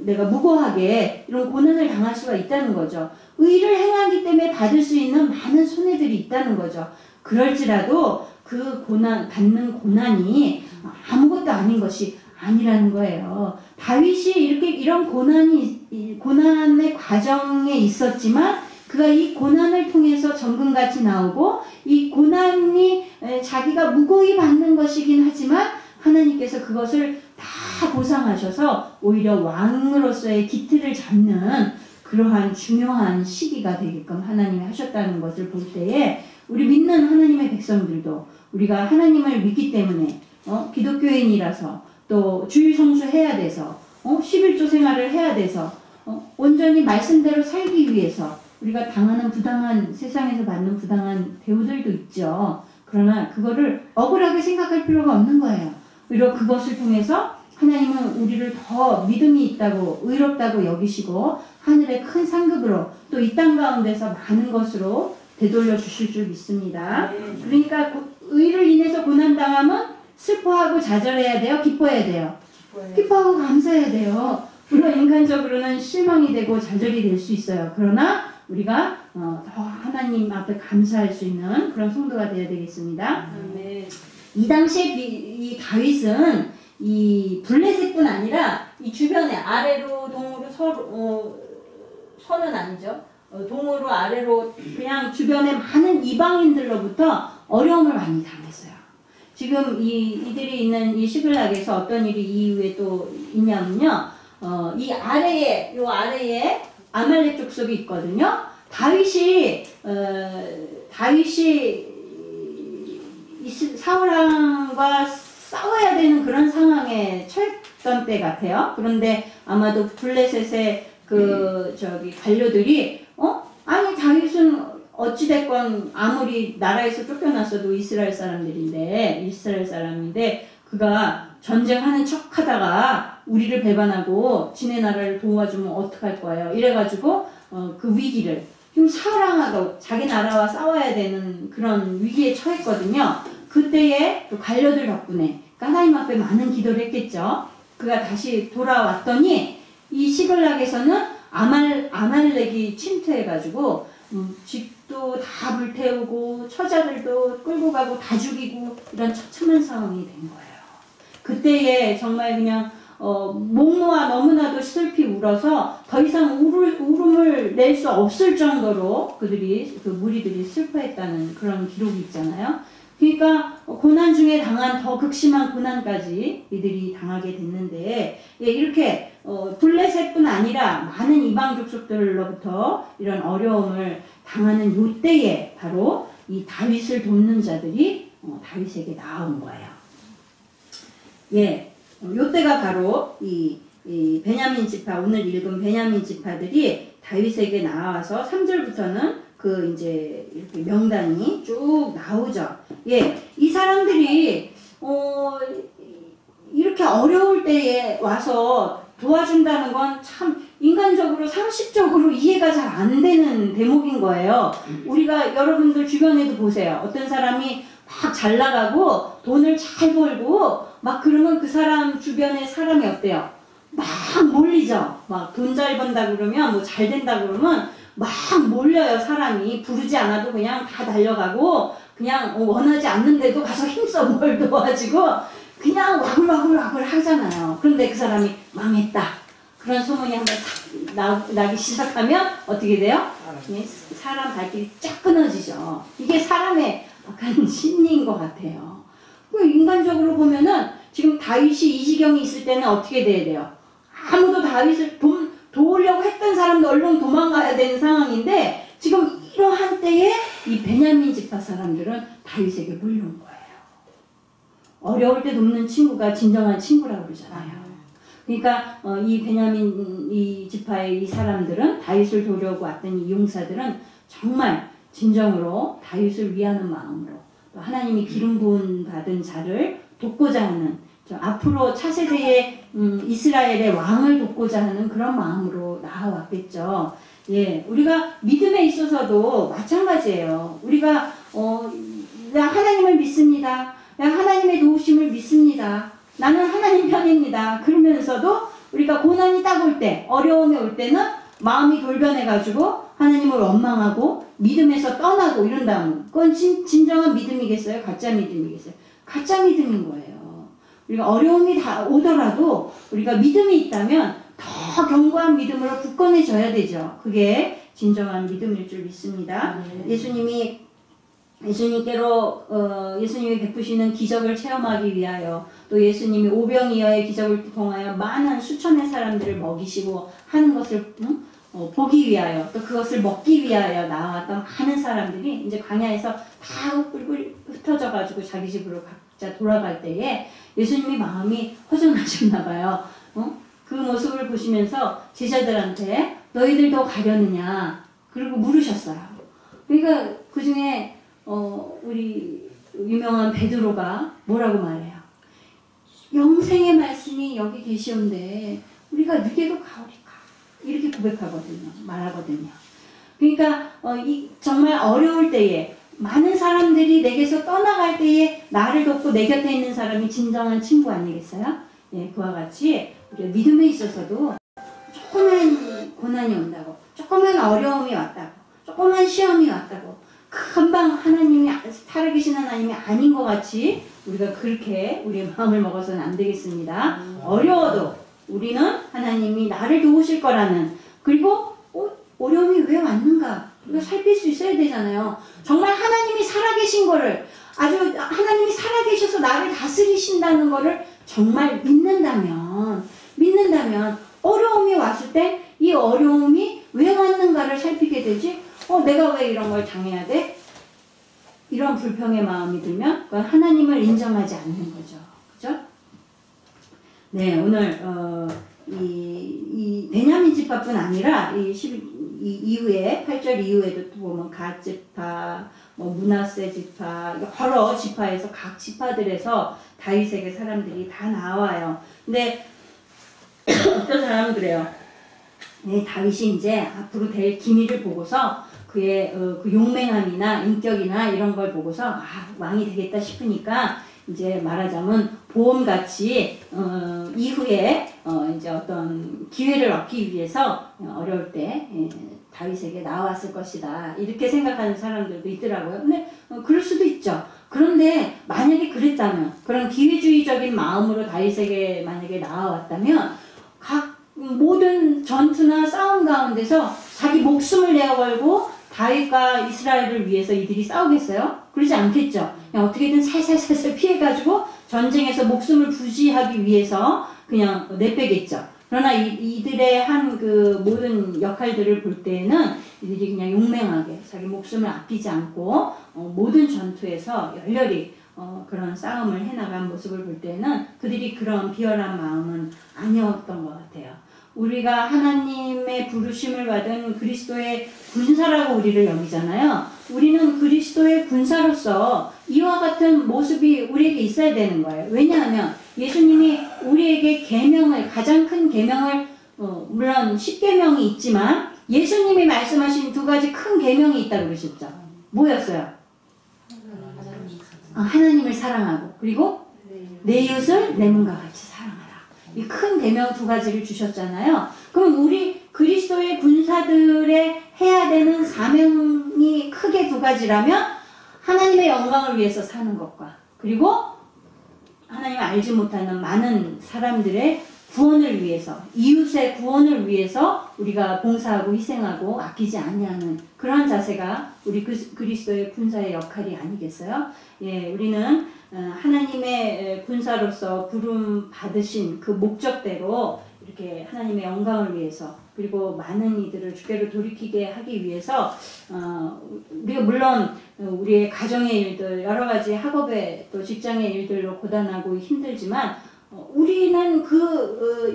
내가 무고하게 이런 고난을 당할 수가 있다는 거죠. 의를 행하기 때문에 받을 수 있는 많은 손해들이 있다는 거죠. 그럴지라도 그 받는 고난이 아무것도 아닌 것이 아니라는 거예요. 다윗이 이런 고난의 과정에 있었지만 그가 이 고난을 통해서 정금같이 나오고 이 고난이 자기가 무고히 받는 것이긴 하지만 하나님께서 그것을 다 보상하셔서 오히려 왕으로서의 기틀을 잡는 그러한 중요한 시기가 되게끔 하나님이 하셨다는 것을 볼 때에 우리 믿는 하나님의 백성들도 우리가 하나님을 믿기 때문에 기독교인이라서 또 주일 성수해야 돼서 11조 생활을 해야 돼서 온전히 말씀대로 살기 위해서 우리가 세상에서 받는 부당한 대우들도 있죠. 그러나 그거를 억울하게 생각할 필요가 없는 거예요. 오히려 그것을 통해서 하나님은 우리를 더 믿음이 있다고 의롭다고 여기시고 하늘의 큰 상급으로 또 이 땅 가운데서 많은 것으로 되돌려 주실 줄 믿습니다. 그러니까 의를 인해서 고난당하면 슬퍼하고 좌절해야 돼요? 기뻐해야 돼요? 기뻐하고 감사해야 돼요. 물론 인간적으로는 실망이 되고 좌절이 될 수 있어요. 그러나 우리가 더 하나님 앞에 감사할 수 있는 그런 성도가 되어야 되겠습니다. 이 당시에 이 다윗은 이 블레셋뿐 아니라 이 주변에 아래로 동으로 서는 아니죠. 동으로 아래로 그냥 주변에 많은 이방인들로부터 어려움을 많이 당했어요. 지금 이들이 있는 이 시글락에서 어떤 일이 이후에 또 있냐면요. 이 아래에 아말렉 족속이 있거든요. 다윗이 사울왕과 싸워야 되는 그런 상황에 처했던 때 같아요. 그런데 아마도 블레셋의 관료들이 아니 다윗은 어찌됐건 아무리 나라에서 쫓겨났어도 이스라엘 사람인데 그가 전쟁하는 척 하다가 우리를 배반하고 지네 나라를 도와주면 어떡할 거예요. 이래가지고 그 위기를 지금 사울왕하고 자기 나라와 싸워야 되는 그런 위기에 처했거든요. 그때에 또 관료들 덕분에 하나님 앞에 많은 기도를 했겠죠. 그가 다시 돌아왔더니 이 시글락에서는 아말렉이 침투해가지고 집도 다 불태우고 처자들도 끌고 가고 다 죽이고 이런 처참한 상황이 된 거예요. 그때에 정말 그냥 목모아 너무나도 슬피 울어서 더 이상 울음을 낼 수 없을 정도로 그 무리들이 슬퍼했다는 그런 기록이 있잖아요. 그러니까 고난 중에 당한 더 극심한 고난까지 이들이 당하게 됐는데 이렇게 블레셋뿐 아니라 많은 이방 족속들로부터 이런 어려움을 당하는 요때에 바로 이 다윗을 돕는 자들이 다윗에게 나온 거예요. 요때가 바로 이 베냐민 지파, 오늘 읽은 베냐민 지파들이 다윗에게 나와서 3절부터는 이제 이렇게 명단이 쭉 나오죠. 이 사람들이 이렇게 어려울 때에 와서 도와준다는 건 참 인간적으로 상식적으로 이해가 잘 안 되는 대목인 거예요. 우리가 여러분들 주변에도 보세요. 어떤 사람이 막 잘 나가고 돈을 잘 벌고 막 그러면 그 사람 주변에 사람이 어때요? 막 몰리죠. 막 돈 잘 번다 그러면 뭐 잘 된다 그러면 막 몰려요. 사람이 부르지 않아도 그냥 다 달려가고 그냥 원하지 않는데도 가서 힘써 뭘 도와주고 그냥 와글와글 하잖아요. 그런데 그 사람이 망했다. 그런 소문이 한번 나기 시작하면 어떻게 돼요? 사람 발길이 쫙 끊어지죠. 이게 사람의 약간 심리인 것 같아요. 인간적으로 보면은 지금 다윗이 이 지경이 있을 때는 어떻게 돼야 돼요? 아무도 다윗을 도우려고 했던 사람도 얼른 도망가야 되는 상황인데 지금 이러한 때에 이 베냐민 지파 사람들은 다윗에게 몰려온 거예요. 어려울 때 돕는 친구가 진정한 친구라고 그러잖아요. 그러니까 이 베냐민 이 지파의 이 사람들은 다윗을 도우려고 왔던 이 용사들은 정말 진정으로 다윗을 위하는 마음으로 또 하나님이 기름 부은 받은 자를 돕고자 하는 앞으로 차세대의 이스라엘의 왕을 돕고자 하는 그런 마음으로 나아왔겠죠. 예, 우리가 믿음에 있어서도 마찬가지예요. 우리가 나 하나님을 믿습니다. 나 하나님의 도우심을 믿습니다. 나는 하나님 편입니다. 그러면서도 우리가 고난이 딱 올 때, 어려움이 올 때는 마음이 돌변해가지고 하나님을 원망하고 믿음에서 떠나고 이런다면 그건 진정한 믿음이겠어요? 가짜 믿음이겠어요? 가짜 믿음인 거예요. 우리가 어려움이 다 오더라도 우리가 믿음이 있다면 더 견고한 믿음으로 굳건해져야 되죠. 그게 진정한 믿음일 줄 믿습니다. 예수님이 베푸시는 기적을 체험하기 위하여 또 예수님이 오병이어의 기적을 통하여 많은 수천의 사람들을 먹이시고 하는 것을 보기 위하여 또 그것을 먹기 위하여 나왔던 많은 사람들이 이제 광야에서 다 뿔뿔 흩어져 가지고 자기 집으로 각자 돌아갈 때에 예수님이 마음이 허전하셨나 봐요. 그 모습을 보시면서 제자들한테 너희들도 가려느냐 그리고 물으셨어요. 그러니까 그 중에 우리 유명한 베드로가 뭐라고 말해요? 영생의 말씀이 여기 계시온데 우리가 늦게도 가오리까 이렇게 말하거든요. 그러니까 정말 어려울 때에 많은 사람들이 내게서 떠나갈 때에 나를 돕고 내 곁에 있는 사람이 진정한 친구 아니겠어요? 예, 그와 같이 우리가 믿음에 있어서도 조그만 고난이 온다고, 조그만 어려움이 왔다고, 조그만 시험이 왔다고 금방 하나님이 살아계신 하나님이 아닌 것 같이 우리가 그렇게 우리의 마음을 먹어서는 안 되겠습니다. 어려워도 우리는 하나님이 나를 도우실 거라는, 그리고 어려움이 왜 왔는가 우리가 살필 수 있어야 되잖아요. 정말 하나님이 살아계신 거를, 아주 하나님이 살아계셔서 나를 다스리신다는 거를 정말 믿는다면 어려움이 왔을 때 이 어려움이 왜 왔는가를 살피게 되지. 내가 왜 이런 걸 당해야 돼? 이런 불평의 마음이 들면 그건 하나님을 인정하지 않는 거죠. 그죠? 네, 오늘 이 베냐민 지파뿐 아니라 이 이후에 8절 이후에도 또 보면 갓 지파, 므낫세 지파, 여러 지파에서 각 지파들에서 다윗에게 사람들이 다 나와요. 근데 어떤 사람은 그래요. 네, 다윗이 이제 앞으로 될 기미를 보고서 그의 그 용맹함이나 인격이나 이런 걸 보고서 왕이 되겠다 싶으니까 이제 말하자면 보험같이 이후에 이제 어떤 기회를 얻기 위해서 어려울 때 다윗에게 나왔을 것이다 이렇게 생각하는 사람들도 있더라고요. 근데 그럴 수도 있죠. 그런데 만약에 그랬다면, 그런 기회주의적인 마음으로 다윗에게 만약에 나와왔다면 각 모든 전투나 싸움 가운데서 자기 목숨을 내어걸고 다윗과 이스라엘을 위해서 이들이 싸우겠어요? 그러지 않겠죠. 그냥 어떻게든 살살살살 피해가지고 전쟁에서 목숨을 부지하기 위해서 그냥 내빼겠죠. 그러나 이들의 한 그 모든 역할들을 볼 때는 이들이 그냥 용맹하게 자기 목숨을 아끼지 않고 모든 전투에서 열렬히 그런 싸움을 해나간 모습을 볼 때는 그들이 그런 비열한 마음은 아니었던 것 같아요. 우리가 하나님의 부르심을 받은 그리스도의 군사라고 우리를 여기잖아요. 우리는 그리스도의 군사로서 이와 같은 모습이 우리에게 있어야 되는 거예요. 왜냐하면 예수님이 우리에게 계명을, 가장 큰 계명을, 물론 10계명이 있지만 예수님이 말씀하신 두 가지 큰 계명이 있다고 그러셨죠. 뭐였어요? 하나님을 사랑하고, 그리고 내 이웃을 내 몸과 같이 사랑하라. 이 큰 계명 두 가지를 주셨잖아요. 그럼 우리 그리스도의 군사들의 해야 되는 사명이 크게 두 가지라면 하나님의 영광을 위해서 사는 것과, 그리고 하나님을 알지 못하는 많은 사람들의 구원을 위해서, 이웃의 구원을 위해서 우리가 봉사하고 희생하고 아끼지 아니하는 그러한 자세가 우리 그리스도의 군사의 역할이 아니겠어요? 예, 우리는 하나님의 군사로서 부름 받으신 그 목적대로 이렇게 하나님의 영광을 위해서 그리고 많은 이들을 주께로 돌이키게 하기 위해서 우리가 물론 우리의 가정의 일들 여러 가지 학업의 또 직장의 일들로 고단하고 힘들지만 우리는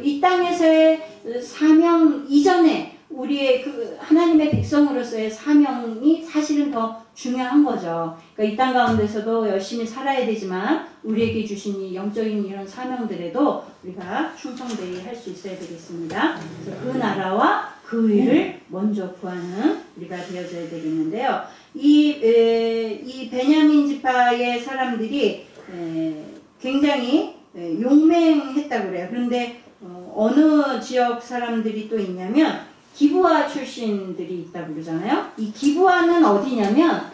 이 땅에서의 사명 이전에 우리의 그 하나님의 백성으로서의 사명이 사실은 더 중요한 거죠. 그러니까 이 땅 가운데서도 열심히 살아야 되지만 우리에게 주신 이 영적인 이런 사명들에도 우리가 충성되게 할 수 있어야 되겠습니다. 그래서 그 나라와 그 의를 먼저 구하는 우리가 되어져야 되겠는데요. 이 베냐민 지파의 사람들이 굉장히 용맹했다고 그래요. 그런데 어느 지역 사람들이 또 있냐면 기브아 출신들이 있다고 그러잖아요. 이 기브아는 어디냐면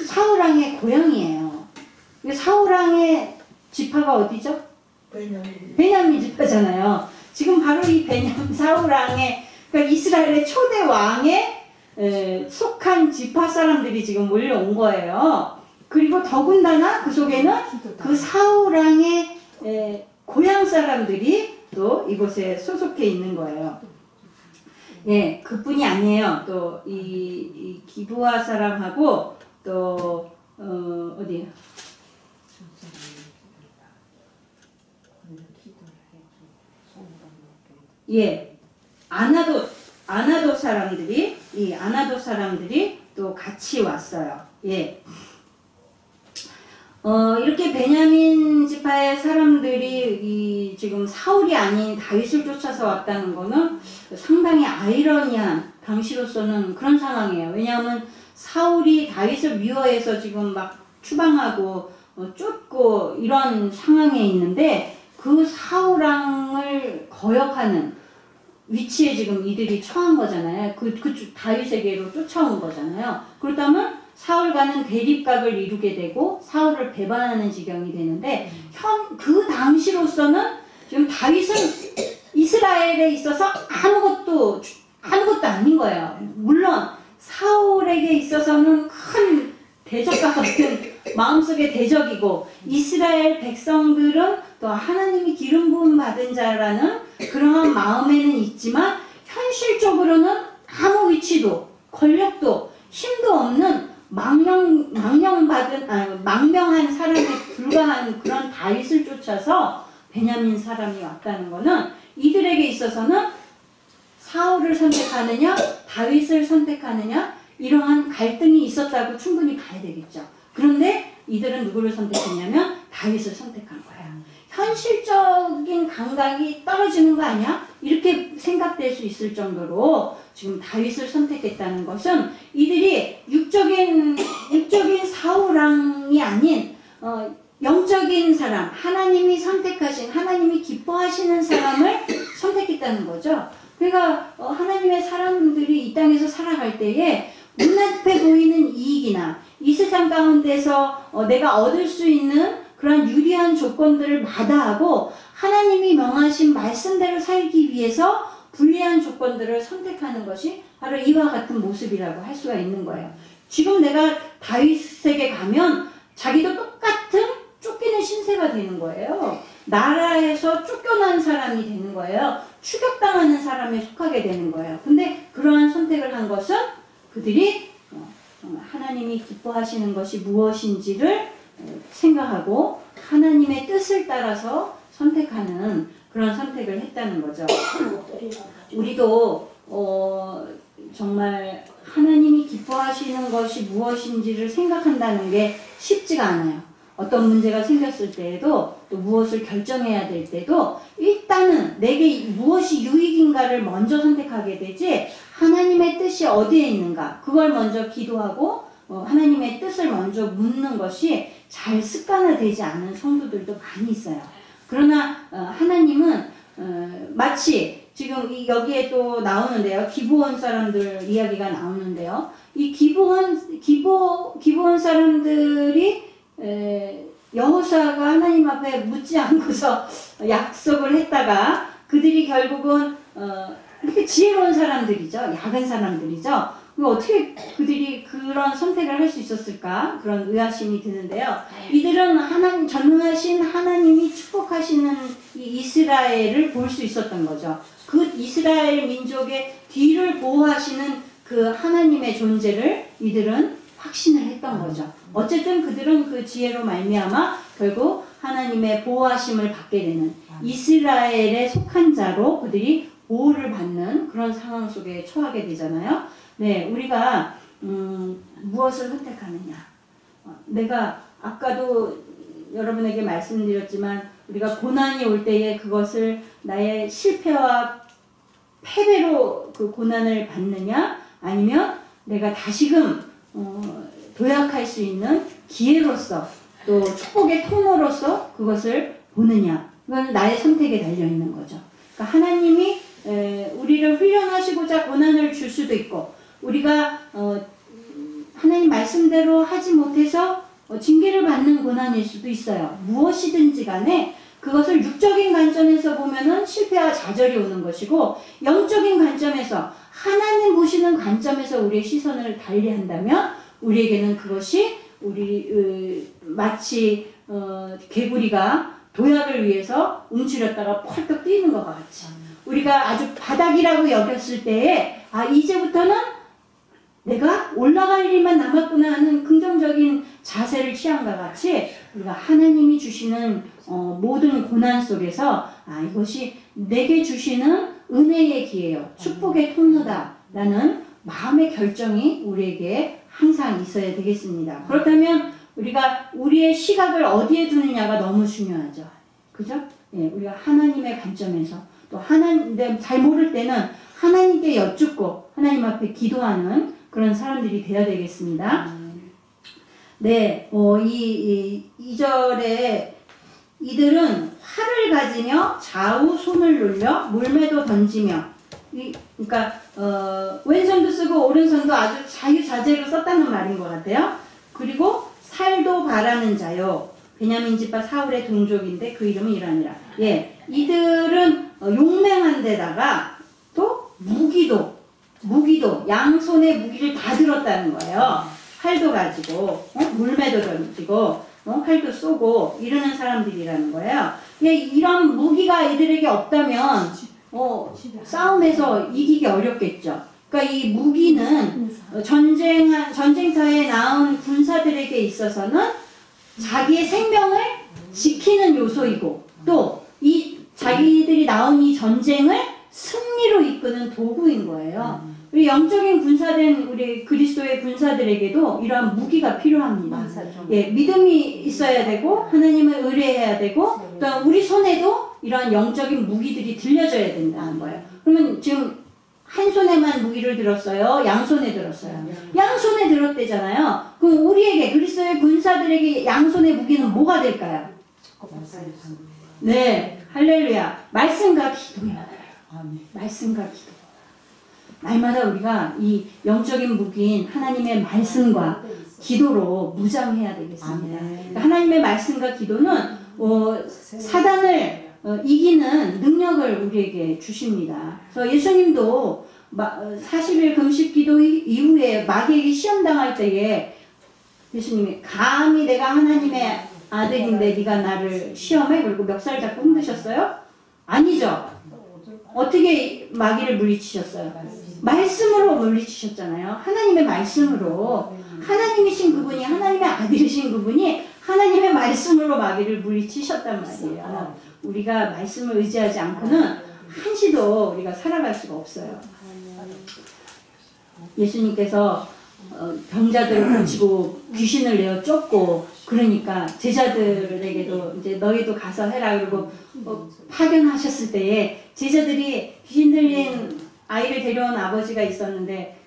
사울왕의 고향이에요. 사울왕의 지파가 어디죠? 베냐민 지파잖아요. 지금 바로 이 사울왕의 그러니까 이스라엘의 초대 왕에 속한 지파 사람들이 지금 몰려온 거예요. 그리고 더군다나 그 속에는 그 사울왕의 고향 사람들이 또 이곳에 소속해 있는 거예요. 예, 그뿐이 아니에요. 또 이 기브아 사람하고 또 어디요? 예, 아나도 사람들이 또 같이 왔어요. 예. 이렇게 베냐민 지파의 사람들이 지금 사울이 아닌 다윗을 쫓아서 왔다는 거는 상당히 아이러니한 당시로서는 그런 상황이에요. 왜냐하면 사울이 다윗을 미워해서 지금 막 추방하고 쫓고 이런 상황에 있는데 그 사울왕을 거역하는 위치에 지금 이들이 처한 거잖아요. 그 다윗에게로 쫓아온 거잖아요. 그렇다면 사울과는 대립각을 이루게 되고 사울을 배반하는 지경이 되는데 그 당시로서는 지금 다윗은 이스라엘에 있어서 아무것도 아닌 거예요. 물론 사울에게 있어서는 큰 대적과 같은 마음속의 대적이고 이스라엘 백성들은 또 하나님이 기름 부음 받은 자라는 그러한 마음에는 있지만 현실적으로는 아무 위치도 권력도 힘도 없는 망명한 사람에 불과한 그런 다윗을 쫓아서 베냐민 사람이 왔다는 것은 이들에게 있어서는 사울을 선택하느냐 다윗을 선택하느냐 이러한 갈등이 있었다고 충분히 봐야 되겠죠. 그런데 이들은 누구를 선택했냐면 다윗을 선택한 거예요. 현실적인 감각이 떨어지는 거 아니야? 이렇게 생각될 수 있을 정도로 지금 다윗을 선택했다는 것은 이들이 육적인 사울왕이 아닌 영적인 사람, 하나님이 선택하신, 하나님이 기뻐하시는 사람을 선택했다는 거죠. 그러니까 하나님의 사람들이 이 땅에서 살아갈 때에 눈앞에 보이는 이익이나 이 세상 가운데서 내가 얻을 수 있는 그런 유리한 조건들을 마다하고 하나님이 명하신 말씀대로 살기 위해서 불리한 조건들을 선택하는 것이 바로 이와 같은 모습이라고 할 수가 있는 거예요. 지금 내가 다윗에게 가면 자기도 똑같은 쫓기는 신세가 되는 거예요. 나라에서 쫓겨난 사람이 되는 거예요. 추격당하는 사람에 속하게 되는 거예요. 근데 그러한 선택을 한 것은 그들이 하나님이 기뻐하시는 것이 무엇인지를 생각하고 하나님의 뜻을 따라서 선택하는 그런 선택을 했다는 거죠. 우리도 정말 하나님이 기뻐하시는 것이 무엇인지를 생각한다는 게 쉽지가 않아요. 어떤 문제가 생겼을 때에도 또 무엇을 결정해야 될 때도 일단은 내게 무엇이 유익인가를 먼저 선택하게 되지 하나님의 뜻이 어디에 있는가 그걸 먼저 기도하고 하나님의 뜻을 먼저 묻는 것이 잘 습관화되지 않은 성도들도 많이 있어요. 그러나 하나님은 마치 지금 여기에 또 나오는데요. 기브온 사람들 이야기가 나오는데요. 이 기브온 사람들이 여호수아가 하나님 앞에 묻지 않고서 약속을 했다가 그들이 결국은 이렇게 지혜로운 사람들이죠. 약은 사람들이죠. 어떻게 그들이 그런 선택을 할 수 있었을까? 그런 의아심이 드는데요. 이들은 하나님, 전능하신 하나님이 축복하시는 이 이스라엘을 볼 수 있었던 거죠. 그 이스라엘 민족의 뒤를 보호하시는 그 하나님의 존재를 이들은 확신을 했던 거죠. 어쨌든 그들은 그 지혜로 말미암아 결국 하나님의 보호하심을 받게 되는 이스라엘에 속한 자로 그들이 보호를 받는 그런 상황 속에 처하게 되잖아요. 네, 우리가 무엇을 선택하느냐. 내가 아까도 여러분에게 말씀드렸지만 우리가 고난이 올 때에 그것을 나의 실패와 패배로 그 고난을 받느냐 아니면 내가 다시금 도약할 수 있는 기회로서 또 축복의 통로로서 그것을 보느냐. 그건 나의 선택에 달려있는 거죠. 그러니까 하나님이 우리를 훈련하시고자 고난을 줄 수도 있고 우리가 하나님 말씀대로 하지 못해서 징계를 받는 고난일 수도 있어요. 무엇이든지 간에 그것을 육적인 관점에서 보면은 실패와 좌절이 오는 것이고 영적인 관점에서 하나님 보시는 관점에서 우리의 시선을 달리한다면 우리에게는 그것이 마치 개구리가 도약을 위해서 움츠렸다가 펄떡 뛰는 것 같이 우리가 아주 바닥이라고 여겼을 때에 이제부터는 내가 올라갈 일만 남았구나 하는 긍정적인 자세를 취한과 같이 우리가 하나님이 주시는 모든 고난 속에서 이것이 내게 주시는 은혜의 기회요. 축복의 통로다라는 마음의 결정이 우리에게 항상 있어야 되겠습니다. 그렇다면 우리가 우리의 시각을 어디에 두느냐가 너무 중요하죠. 그죠? 예, 우리가 하나님의 관점에서 또 잘 모를 때는 하나님께 여쭙고 하나님 앞에 기도하는 그런 사람들이 되어야 되겠습니다. 네, 2절에 이들은 활을 가지며 좌우 손을 놀려 물매도 던지며 그러니까 왼손도 쓰고 오른손도 아주 자유자재로 썼다는 말인 것 같아요. 그리고 살도 바라는 자요. 베냐민 지파 사울의 동족인데 그 이름은 이라니라. 예, 이들은 용맹한 데다가 또 무기도 양손에 무기를 다 들었다는 거예요. 활도 가지고 물매도 던지고 활도 쏘고 이러는 사람들이라는 거예요. 예, 이런 무기가 이들에게 없다면 싸움에서 이기기 어렵겠죠. 그러니까 이 무기는 전쟁터에 나온 군사들에게 있어서는 자기의 생명을 지키는 요소이고 또 이 자기들이 나온 이 전쟁을 승리로 이끄는 도구인 거예요. 우리 영적인 군사된 우리 그리스도의 군사들에게도 이러한 무기가 필요합니다. 예, 믿음이 있어야 되고 하나님을 의뢰해야 되고 또 우리 손에도 이러한 영적인 무기들이 들려져야 된다는 거예요. 그러면 지금 한 손에만 무기를 들었어요? 양손에 들었어요? 양손에 들었대잖아요. 그럼 우리에게 그리스도의 군사들에게 양손의 무기는 뭐가 될까요? 네, 할렐루야. 말씀과 기도야. 말씀과 기도. 날마다 우리가 이 영적인 무기인 하나님의 말씀과 기도로 무장해야 되겠습니다. 그러니까 하나님의 말씀과 기도는 사단을 이기는 능력을 우리에게 주십니다. 그래서 예수님도 40일 금식 기도 이후에 마귀에게 시험당할 때에 예수님이 감히 내가 하나님의 아들인데 네가 나를 시험해? 그리고 멱살 잡고 힘드셨어요? 아니죠. 어떻게 마귀를 물리치셨어요? 말씀으로 물리치셨잖아요. 하나님의 말씀으로. 하나님이신 그분이 하나님의 아들이신 그분이 하나님의 말씀으로 마귀를 물리치셨단 말이에요. 우리가 말씀을 의지하지 않고는 한시도 우리가 살아갈 수가 없어요. 예수님께서 병자들을 고치고 귀신을 내어 쫓고 그러니까 제자들에게도 이제 너희도 가서 해라 그러고 파견하셨을 때에 제자들이 귀신 들린 아이를 데려온 아버지가 있었는데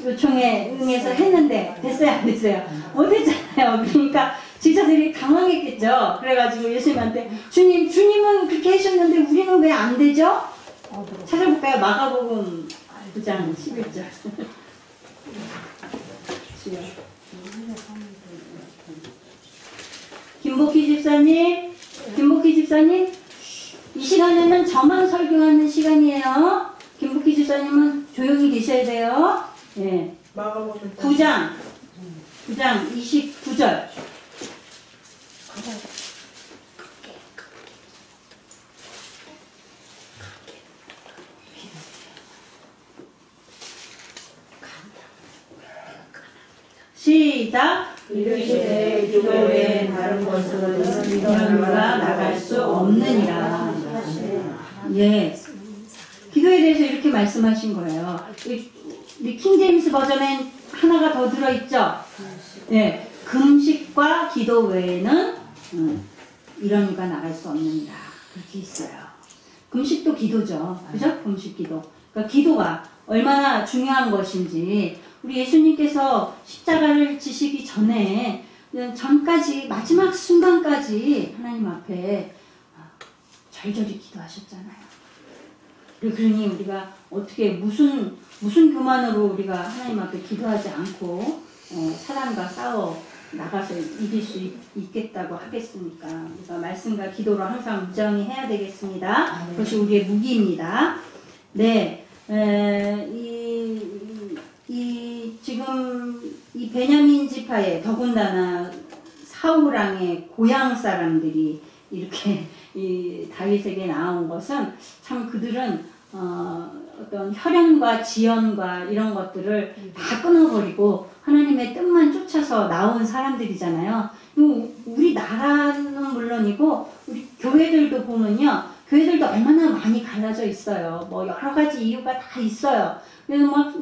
요청에 응해서 했는데 됐어요 안 됐어요? 못 했잖아요. 그러니까 제자들이 당황했겠죠. 그래가지고 예수님한테 주님은 그렇게 하셨는데 우리는 왜 안 되죠? 찾아볼까요? 마가복음 9장 11절. 김복희 집사님, 이 시간에는 저만 설교하는 시간이에요. 김복희 집사님은 조용히 계셔야 돼요. 예. 마가복음 9장 29절. 시작. 이르시되 기도 외에 다른 곳으로는 이러누가 나갈 수 없느니라. 예. 기도에 대해서 이렇게 말씀하신 거예요. 이 킹제임스 버전엔 하나가 더 들어있죠. 예. 금식과 기도 외에는 이런 이가 나갈 수 없느니라. 그렇게 있어요. 금식도 기도죠. 그죠? 금식 기도. 그러니까 기도가 얼마나 중요한 것인지 우리 예수님께서 십자가를 지시기 전까지 마지막 순간까지 하나님 앞에 절절히 기도하셨잖아요. 그러니 우리가 어떻게 무슨 교만으로 우리가 하나님 앞에 기도하지 않고 사람과 싸워 나가서 이길 수 있겠다고 하겠습니까? 우리가 말씀과 기도로 항상 무장히 해야 되겠습니다. 그것이 우리의 무기입니다. 네, 지금 이 베냐민 지파에 더군다나 사울 왕의 고향 사람들이 이렇게 이 다윗에게 나온 것은 참 그들은 어떤 혈연과 지연과 이런 것들을 다 끊어버리고 하나님의 뜻만 쫓아서 나온 사람들이잖아요. 우리 나라는 물론이고 우리 교회들도 보면요, 교회들도 얼마나 많이 갈라져 있어요. 뭐 여러 가지 이유가 다 있어요. 그래서 막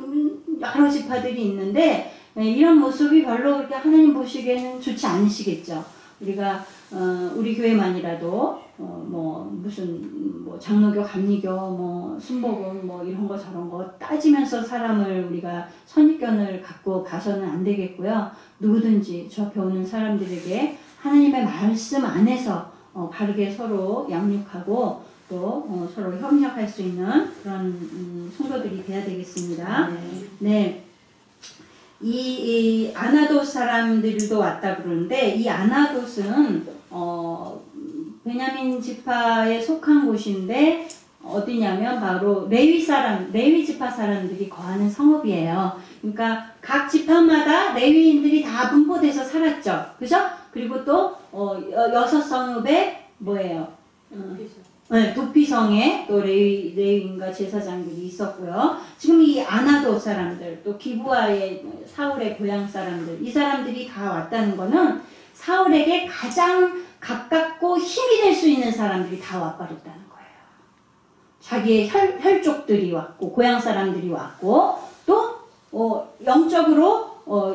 여러 지파들이 있는데 이런 모습이 별로 그렇게 하나님 보시기에는 좋지 않으시겠죠. 우리가 우리 교회만이라도 무슨 장로교, 감리교, 순복음 이런 거 저런 거 따지면서 사람을 우리가 선입견을 갖고 봐서는 안 되겠고요. 누구든지 저 앞에 오는 사람들에게 하나님의 말씀 안에서 바르게 서로 양육하고 또 서로 협력할 수 있는 그런 성도들이 돼야 되겠습니다. 네. 이 아나돗 사람들도 왔다 그러는데 이 아나돗은 베냐민 지파에 속한 곳인데 어디냐면 바로 레위 지파 사람들이 거하는 성읍이에요. 그러니까 각 지파마다 레위인들이 다 분포돼서 살았죠. 그죠? 그리고 또 6성읍에 뭐예요? 네, 도피성에 또 레위인과 제사장들이 있었고요. 지금 이 아나돗 사람들, 또 기브아의 사울의 고향 사람들, 이 사람들이 다 왔다는 거는 사울에게 가장 가깝고 힘이 될 수 있는 사람들이 다 와버렸다는 거예요. 자기의 혈족들이 왔고, 고향 사람들이 왔고, 또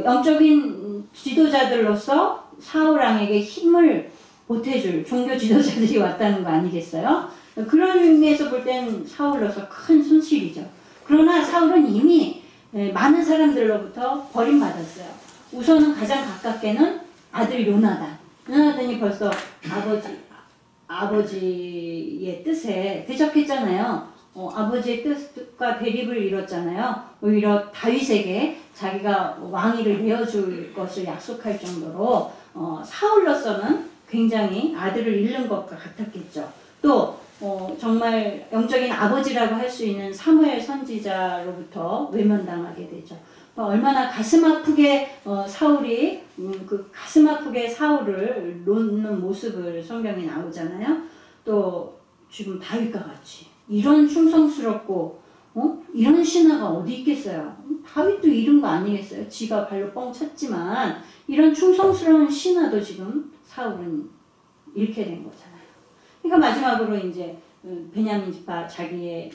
영적인 지도자들로서 사울 왕에게 힘을 보태줄 종교 지도자들이 왔다는 거 아니겠어요? 그런 의미에서 볼 땐 사울로서 큰 손실이죠. 그러나 사울은 이미 많은 사람들로부터 버림받았어요. 우선은 가장 가깝게는 아들 요나단이 벌써 아버지의 뜻에 대적했잖아요. 아버지의 뜻과 대립을 이뤘잖아요. 오히려 다윗에게 자기가 왕위를 내어줄 것을 약속할 정도로 사울로서는 굉장히 아들을 잃는 것과 같았겠죠. 또 정말 영적인 아버지라고 할 수 있는 사무엘 선지자로부터 외면당하게 되죠. 얼마나 가슴 아프게 사울이 그 가슴 아프게 사울을 놓는 모습을 성경에 나오잖아요. 또 지금 다윗과 같이 이런 충성스럽고 이런 신하가 어디 있겠어요. 다윗도 잃은 거 아니겠어요. 지가 발로 뻥 찼지만 이런 충성스러운 신하도 지금 사울은 잃게 된 거잖아요. 그러니까 마지막으로 이제 베냐민 지파 자기의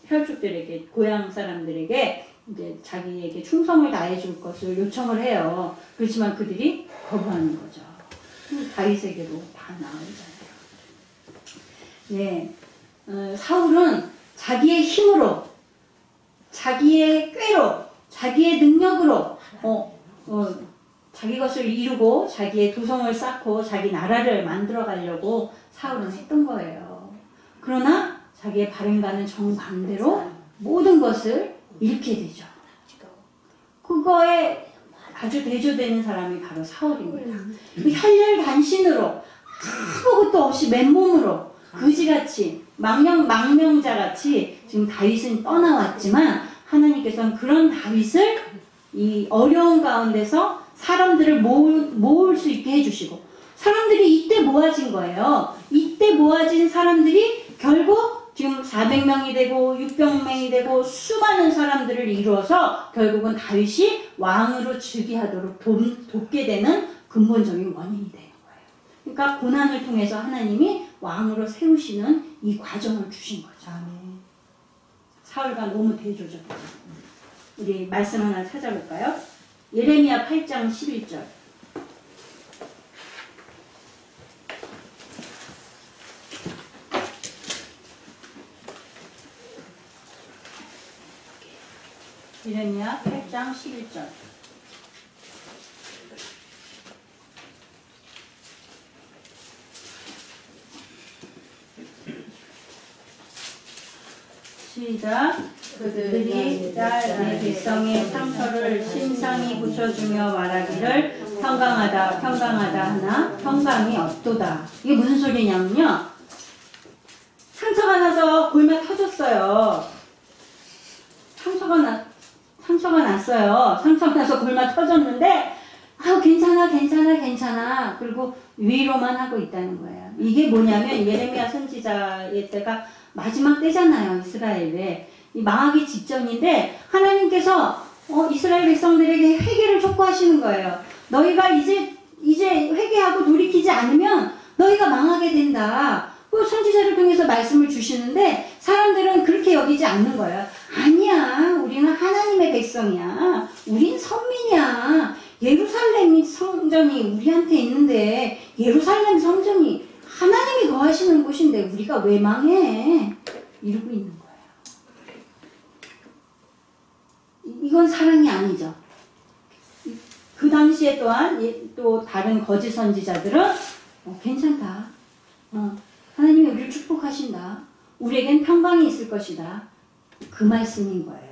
혈족들에게, 고향 사람들에게 이제 자기에게 충성을 다해줄 것을 요청을 해요. 그렇지만 그들이 거부하는 거죠. 다윗에게도 다 나오잖아요. 네, 사울은 자기의 힘으로, 자기의 꾀로, 자기의 능력으로 자기 것을 이루고 자기의 도성을 쌓고 자기 나라를 만들어 가려고 사울은 했던 거예요. 그러나 자기의 바램과는 정반대로 모든 것을 잃게 되죠. 그거에 아주 대조되는 사람이 바로 사울입니다. 혈혈단신으로 아무것도 없이 맨몸으로 그지같이 망명자같이 지금 다윗은 떠나왔지만 하나님께서는 그런 다윗을 이 어려운 가운데서 사람들을 모을 수 있게 해주시고, 사람들이 이때 모아진 거예요. 이때 모아진 사람들이 결국 지금 400명이 되고 600명이 되고 수많은 사람들을 이루어서 결국은 다윗이 왕으로 즉위하도록 돕게 되는 근본적인 원인이 되는 거예요. 그러니까 고난을 통해서 하나님이 왕으로 세우시는 이 과정을 주신 거죠. 사울과 너무 대조적이에요. 우리 말씀 하나 찾아볼까요? 예레미야 8장 11절. 예레미야 8장 11절. 시작. 그들이 내 백성의 상처를 신상히 붙여주며 말하기를 평강하다 평강하다 하나 평강이 없도다. 이게 무슨 소리냐면요, 상처가 나서 골마 터졌어요. 상처가 났어요. 상처가 나서 골마 터졌는데 괜찮아 그리고 위로만 하고 있다는 거예요. 이게 뭐냐면 예레미야 선지자의 때가 마지막 때잖아요. 이스라엘에 이 망하기 직전인데 하나님께서 이스라엘 백성들에게 회개를 촉구하시는 거예요. 너희가 이제 회개하고 돌이키지 않으면 너희가 망하게 된다. 그 선지자를 통해서 말씀을 주시는데 사람들은 그렇게 여기지 않는 거예요. 아니야, 우리는 하나님의 백성이야. 우린 선민이야. 예루살렘 성전이 우리한테 있는데, 예루살렘 성전이 하나님이 거하시는 곳인데 우리가 왜 망해? 이러고 있는 거예요. 이건 사랑이 아니죠. 그 당시에 또한 또 다른 거짓 선지자들은 괜찮다. 하나님이 우리를 축복하신다. 우리에겐 평강이 있을 것이다. 그 말씀인 거예요.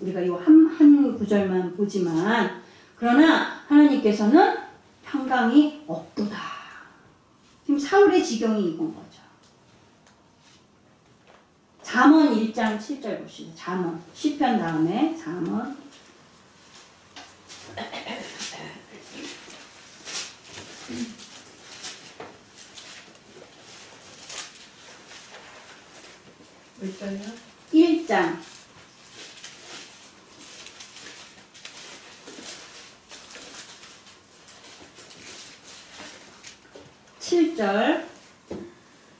우리가 이 한 구절만 보지만, 그러나 하나님께서는 평강이 없도다. 지금 사울의 지경이 이건 거죠. 잠언 1장 7절 보시죠. 잠언. 시편 다음에 잠언. 몇 장이야? 1장. 7절.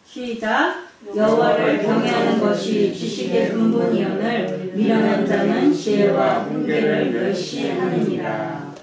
시작. 여호와를 경외하는 것이 지식의 근본이오늘 미련한 자는 지혜와 훈계를 멸시하느니라.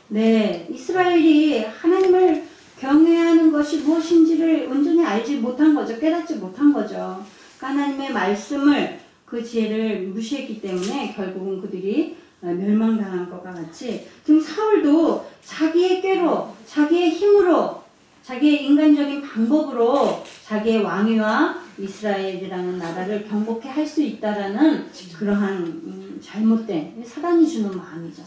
네, 이스라엘이 하나님을 경외하는 것이 무엇인지를 온전히 알지 못한 거죠. 깨닫지 못한 거죠. 하나님의 말씀을, 그 지혜를 무시했기 때문에 결국은 그들이 멸망당한 것과 같이 지금 사울도 자기의 꾀로, 자기의 힘으로, 자기의 인간적인 방법으로 자기의 왕위와 이스라엘이라는 나라를 경고케 할 수 있다라는 그러한 잘못된 사단이 주는 마음이죠.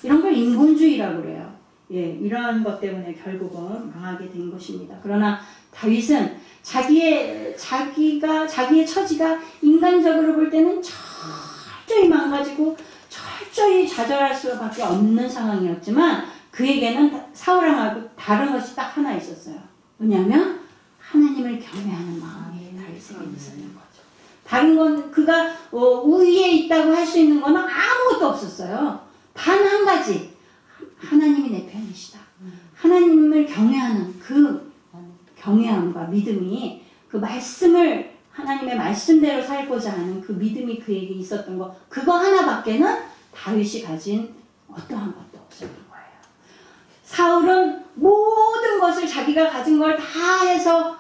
이런 걸 인본주의라고 그래요. 예, 이러한 것 때문에 결국은 망하게 된 것입니다. 그러나 다윗은 자기의 처지가 인간적으로 볼 때는 철저히 망가지고 철저히 좌절할 수밖에 없는 상황이었지만, 그에게는 사울왕하고 다른 것이 딱 하나 있었어요. 뭐냐면 하나님을 경외하는 마음이 다윗에게 있었는 거죠. 다른 건 그가 우위에 있다고 할 수 있는 건 아무것도 없었어요. 단 한 가지, 하나님이 내 편이시다. 하나님을 경외하는 그 경외함과 믿음이, 그 말씀을 하나님의 말씀대로 살고자 하는 그 믿음이 그에게 있었던 거, 그거 하나밖에는 다윗이 가진 어떠한 것도 없었던 거예요. 사울은 모든 것을 자기가 가진 걸 다 해서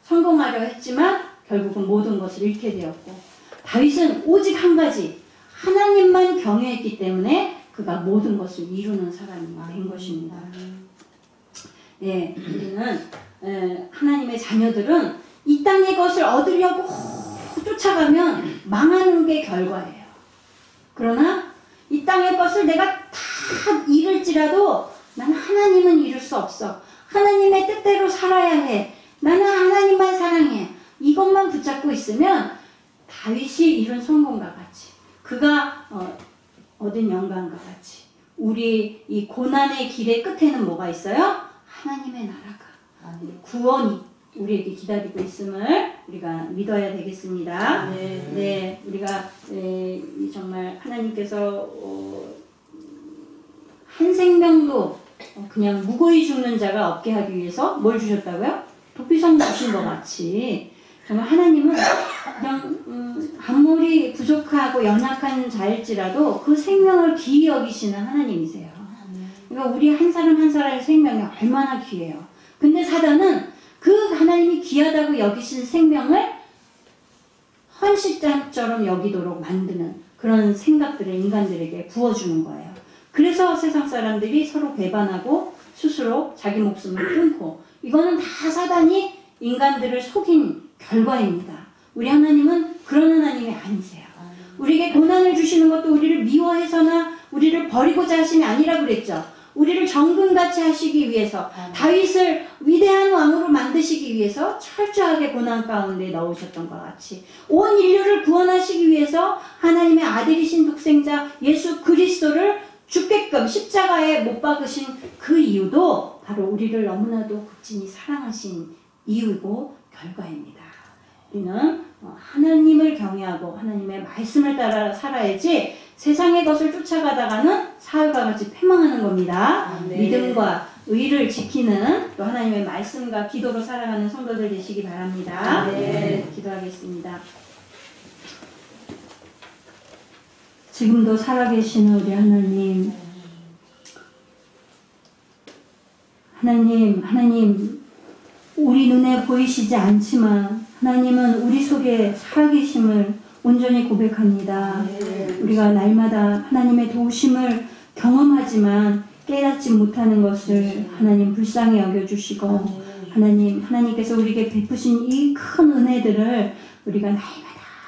성공하려 했지만 결국은 모든 것을 잃게 되었고, 다윗은 오직 한 가지, 하나님만 경외했기 때문에 그가 모든 것을 이루는 사람이 된 것입니다. 예, 우리는 하나님의 자녀들은 이 땅의 것을 얻으려고 쫓아가면 망하는 게 결과예요. 그러나 이 땅의 것을 내가 다 잃을지라도 나는 하나님은 잃을 수 없어. 하나님의 뜻대로 살아야 해. 나는 하나님만 사랑해. 이것만 붙잡고 있으면 다윗이 이룬 성공과 같이 그가 얻은 영광과 같이 우리 이 고난의 길의 끝에는 뭐가 있어요? 하나님의 나라가 구원이 우리에게 기다리고 있음을 우리가 믿어야 되겠습니다. 네, 우리가 정말 하나님께서 한 생명도 그냥 무고히 죽는 자가 없게 하기 위해서 뭘 주셨다고요? 도피성 주신 것 같이 정말 하나님은 그냥 아무리 부족하고 연약한 자일지라도 그 생명을 귀히 여기시는 하나님이세요. 그러니까 우리 한 사람 한 사람의 생명이 얼마나 귀해요. 근데 사단은 그 하나님이 귀하다고 여기신 생명을 헌신자처럼 여기도록 만드는 그런 생각들을 인간들에게 부어주는 거예요. 그래서 세상 사람들이 서로 배반하고 스스로 자기 목숨을 끊고 이거는 다 사단이 인간들을 속인 결과입니다. 우리 하나님은 그런 하나님이 아니세요. 우리에게 고난을 주시는 것도 우리를 미워해서나 우리를 버리고자 하심이 아니라 그랬죠. 우리를 정금같이 하시기 위해서 다윗을 위대한 왕으로 만드시기 위해서 철저하게 고난 가운데 넣으셨던 것 같이 온 인류를 구원하시기 위해서 하나님의 아들이신 독생자 예수 그리스도를 죽게끔 십자가에 못 박으신 그 이유도 바로 우리를 너무나도 극진히 사랑하신 이유이고 결과입니다. 우리는 하나님을 경외하고 하나님의 말씀을 따라 살아야지 세상의 것을 쫓아가다가는 사흘과 같이 패망하는 겁니다. 믿음과 의를 지키는 또 하나님의 말씀과 기도로 살아가는 성도들 되시기 바랍니다. 기도하겠습니다. 지금도 살아계시는 우리 하나님, 우리 눈에 보이시지 않지만 하나님은 우리 속에 살아계심을 온전히 고백합니다. 우리가 날마다 하나님의 도우심을 경험하지만 깨닫지 못하는 것을 하나님 불쌍히 여겨주시고 하나님께서 우리에게 베푸신 이 큰 은혜들을 우리가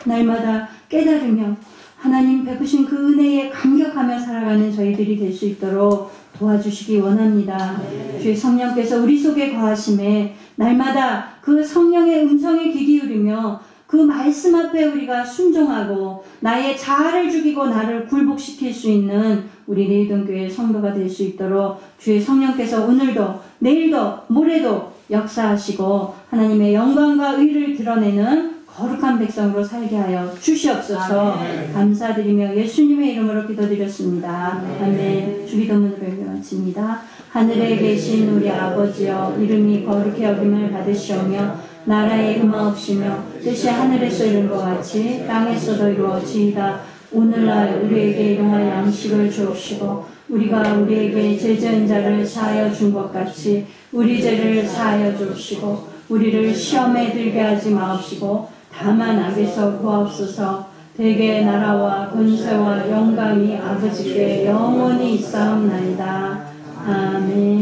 날마다 깨달으며 하나님 베푸신 그 은혜에 감격하며 살아가는 저희들이 될 수 있도록 도와주시기 원합니다. 주의 성령께서 우리 속에 거하심에 날마다 그 성령의 음성에 귀 기울이며 그 말씀 앞에 우리가 순종하고 나의 자아를 죽이고 나를 굴복시킬 수 있는 우리 레이돈교회 성도가 될 수 있도록 주의 성령께서 오늘도 내일도 모레도 역사하시고 하나님의 영광과 의를 드러내는 거룩한 백성으로 살게 하여 주시옵소서. 감사드리며 예수님의 이름으로 기도드렸습니다. 아멘. 주기도문으로 마칩니다. 하늘에 계신 우리 아버지여, 이름이 거룩히 여김을 받으시오며 나라의 임하옵시며 뜻이 하늘에서 이룬 것 같이 땅에서도 이루어지이다. 오늘날 우리에게 일용할 양식을 주옵시고 우리가 우리에게 죄지은 자를 사하여 준 것 같이 우리 죄를 사하여 주옵시고 우리를 시험에 들게 하지 마옵시고 다만 악에서 구하옵소서. 대개 나라와 권세와 영광이 아버지께 영원히 있사옵나이다. 아멘.